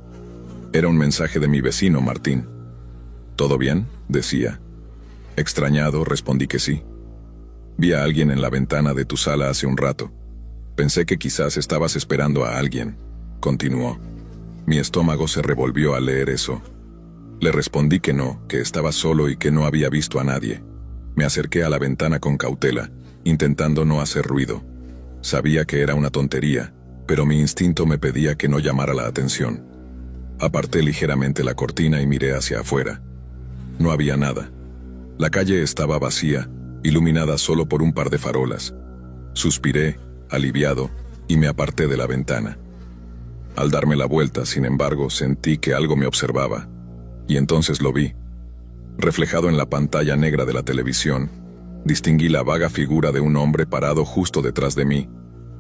Era un mensaje de mi vecino Martín. ¿Todo bien?, decía. Extrañado, respondí que sí. Vi a alguien en la ventana de tu sala hace un rato. Pensé que quizás estabas esperando a alguien, continuó. Mi estómago se revolvió al leer eso. Le respondí que no, que estaba solo y que no había visto a nadie. Me acerqué a la ventana con cautela, intentando no hacer ruido. Sabía que era una tontería, pero mi instinto me pedía que no llamara la atención. Aparté ligeramente la cortina y miré hacia afuera. No había nada. La calle estaba vacía, iluminada solo por un par de farolas. Suspiré, aliviado, y me aparté de la ventana. Al darme la vuelta, sin embargo, sentí que algo me observaba, y entonces lo vi. Reflejado en la pantalla negra de la televisión, distinguí la vaga figura de un hombre parado justo detrás de mí,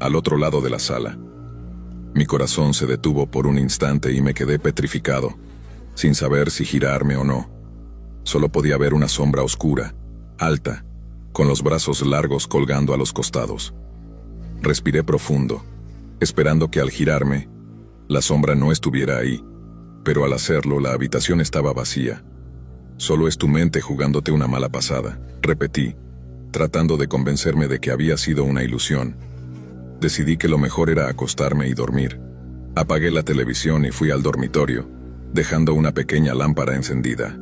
al otro lado de la sala. Mi corazón se detuvo por un instante y me quedé petrificado, sin saber si girarme o no. Solo podía ver una sombra oscura, alta, con los brazos largos colgando a los costados. Respiré profundo, esperando que al girarme, la sombra no estuviera ahí, pero al hacerlo la habitación estaba vacía. Solo es tu mente jugándote una mala pasada, repetí, tratando de convencerme de que había sido una ilusión. Decidí que lo mejor era acostarme y dormir. Apagué la televisión y fui al dormitorio, dejando una pequeña lámpara encendida.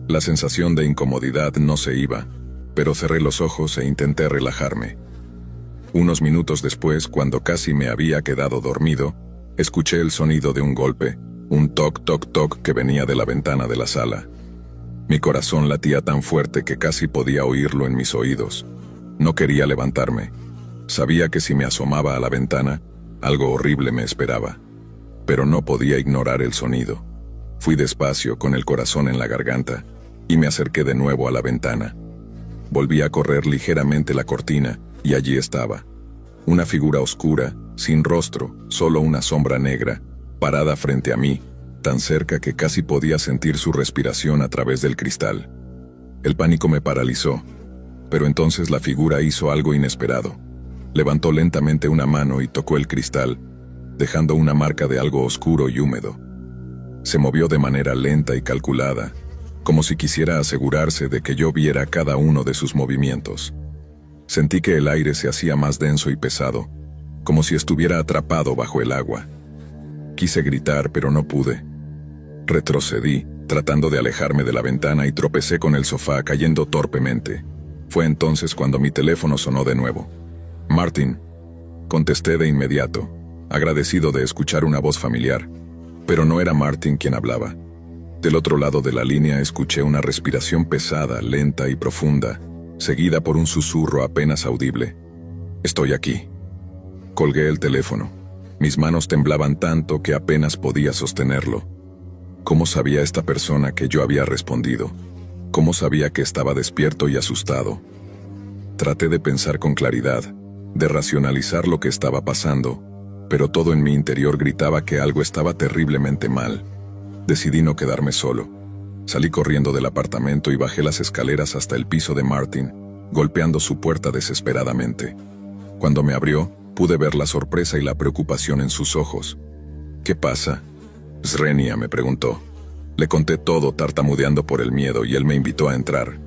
La sensación de incomodidad no se iba, pero cerré los ojos e intenté relajarme. Unos minutos después, cuando casi me había quedado dormido, escuché el sonido de un golpe, un toc toc toc que venía de la ventana de la sala. Mi corazón latía tan fuerte que casi podía oírlo en mis oídos. No quería levantarme. Sabía que si me asomaba a la ventana, algo horrible me esperaba, pero no podía ignorar el sonido. Fui despacio, con el corazón en la garganta, y me acerqué de nuevo a la ventana. Volví a correr ligeramente la cortina, y allí estaba. Una figura oscura, sin rostro, solo una sombra negra, parada frente a mí, tan cerca que casi podía sentir su respiración a través del cristal. El pánico me paralizó, pero entonces la figura hizo algo inesperado. Levantó lentamente una mano y tocó el cristal, dejando una marca de algo oscuro y húmedo. Se movió de manera lenta y calculada, como si quisiera asegurarse de que yo viera cada uno de sus movimientos. Sentí que el aire se hacía más denso y pesado, como si estuviera atrapado bajo el agua. Quise gritar, pero no pude. Retrocedí, tratando de alejarme de la ventana, y tropecé con el sofá, cayendo torpemente. Fue entonces cuando mi teléfono sonó de nuevo. «Martin», contesté de inmediato, agradecido de escuchar una voz familiar. Pero no era Martin quien hablaba. Del otro lado de la línea escuché una respiración pesada, lenta y profunda, seguida por un susurro apenas audible. «Estoy aquí». Colgué el teléfono. Mis manos temblaban tanto que apenas podía sostenerlo. ¿Cómo sabía esta persona que yo había respondido? ¿Cómo sabía que estaba despierto y asustado? Traté de pensar con claridad, de racionalizar lo que estaba pasando, pero todo en mi interior gritaba que algo estaba terriblemente mal. Decidí no quedarme solo. Salí corriendo del apartamento y bajé las escaleras hasta el piso de Martin, golpeando su puerta desesperadamente. Cuando me abrió, pude ver la sorpresa y la preocupación en sus ojos. «¿Qué pasa?», Srenia me preguntó. Le conté todo, tartamudeando por el miedo, y él me invitó a entrar.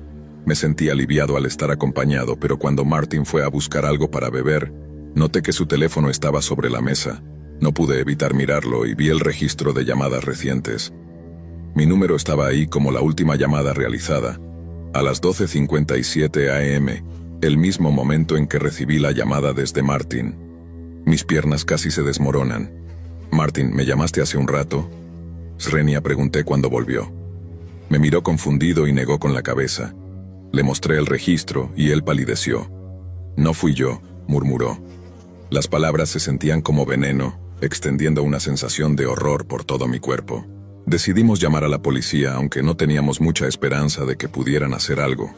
Me sentí aliviado al estar acompañado, pero cuando Martin fue a buscar algo para beber, noté que su teléfono estaba sobre la mesa. No pude evitar mirarlo y vi el registro de llamadas recientes. Mi número estaba ahí como la última llamada realizada, a las 12:57 am, el mismo momento en que recibí la llamada desde Martin. Mis piernas casi se desmoronan. «Martin, ¿me llamaste hace un rato?», Srenia pregunté cuando volvió. Me miró confundido y negó con la cabeza. Le mostré el registro y él palideció. «No fui yo», murmuró. Las palabras se sentían como veneno, extendiendo una sensación de horror por todo mi cuerpo. Decidimos llamar a la policía, aunque no teníamos mucha esperanza de que pudieran hacer algo.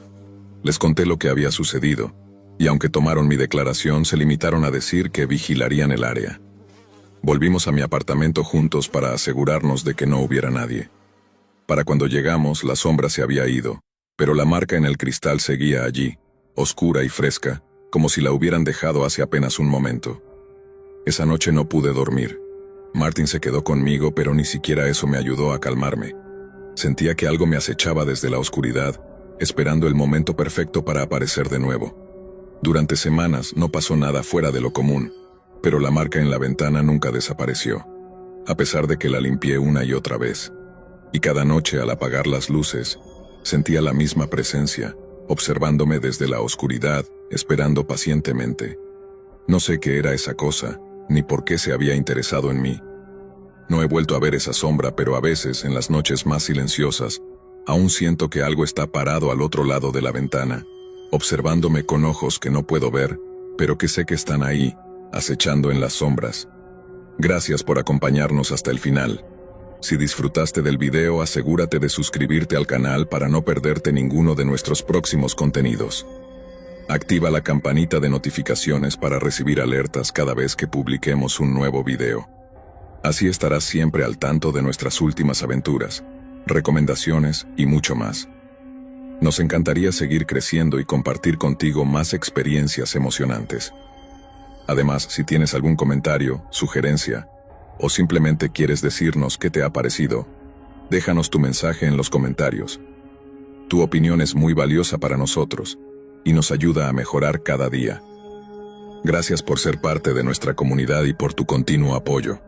Les conté lo que había sucedido, y aunque tomaron mi declaración, se limitaron a decir que vigilarían el área. Volvimos a mi apartamento juntos para asegurarnos de que no hubiera nadie. Para cuando llegamos, la sombra se había ido, pero la marca en el cristal seguía allí, oscura y fresca, como si la hubieran dejado hace apenas un momento. Esa noche no pude dormir. Martin se quedó conmigo, pero ni siquiera eso me ayudó a calmarme. Sentía que algo me acechaba desde la oscuridad, esperando el momento perfecto para aparecer de nuevo. Durante semanas no pasó nada fuera de lo común, pero la marca en la ventana nunca desapareció, a pesar de que la limpié una y otra vez. Y cada noche, al apagar las luces, sentía la misma presencia, observándome desde la oscuridad, esperando pacientemente. No sé qué era esa cosa, ni por qué se había interesado en mí. No he vuelto a ver esa sombra, pero a veces, en las noches más silenciosas, aún siento que algo está parado al otro lado de la ventana, observándome con ojos que no puedo ver, pero que sé que están ahí, acechando en las sombras. Gracias por acompañarnos hasta el final. Si disfrutaste del video, asegúrate de suscribirte al canal para no perderte ninguno de nuestros próximos contenidos. Activa la campanita de notificaciones para recibir alertas cada vez que publiquemos un nuevo video. Así estarás siempre al tanto de nuestras últimas aventuras, recomendaciones y mucho más. Nos encantaría seguir creciendo y compartir contigo más experiencias emocionantes. Además, si tienes algún comentario, sugerencia, o simplemente quieres decirnos qué te ha parecido, déjanos tu mensaje en los comentarios. Tu opinión es muy valiosa para nosotros y nos ayuda a mejorar cada día. Gracias por ser parte de nuestra comunidad y por tu continuo apoyo.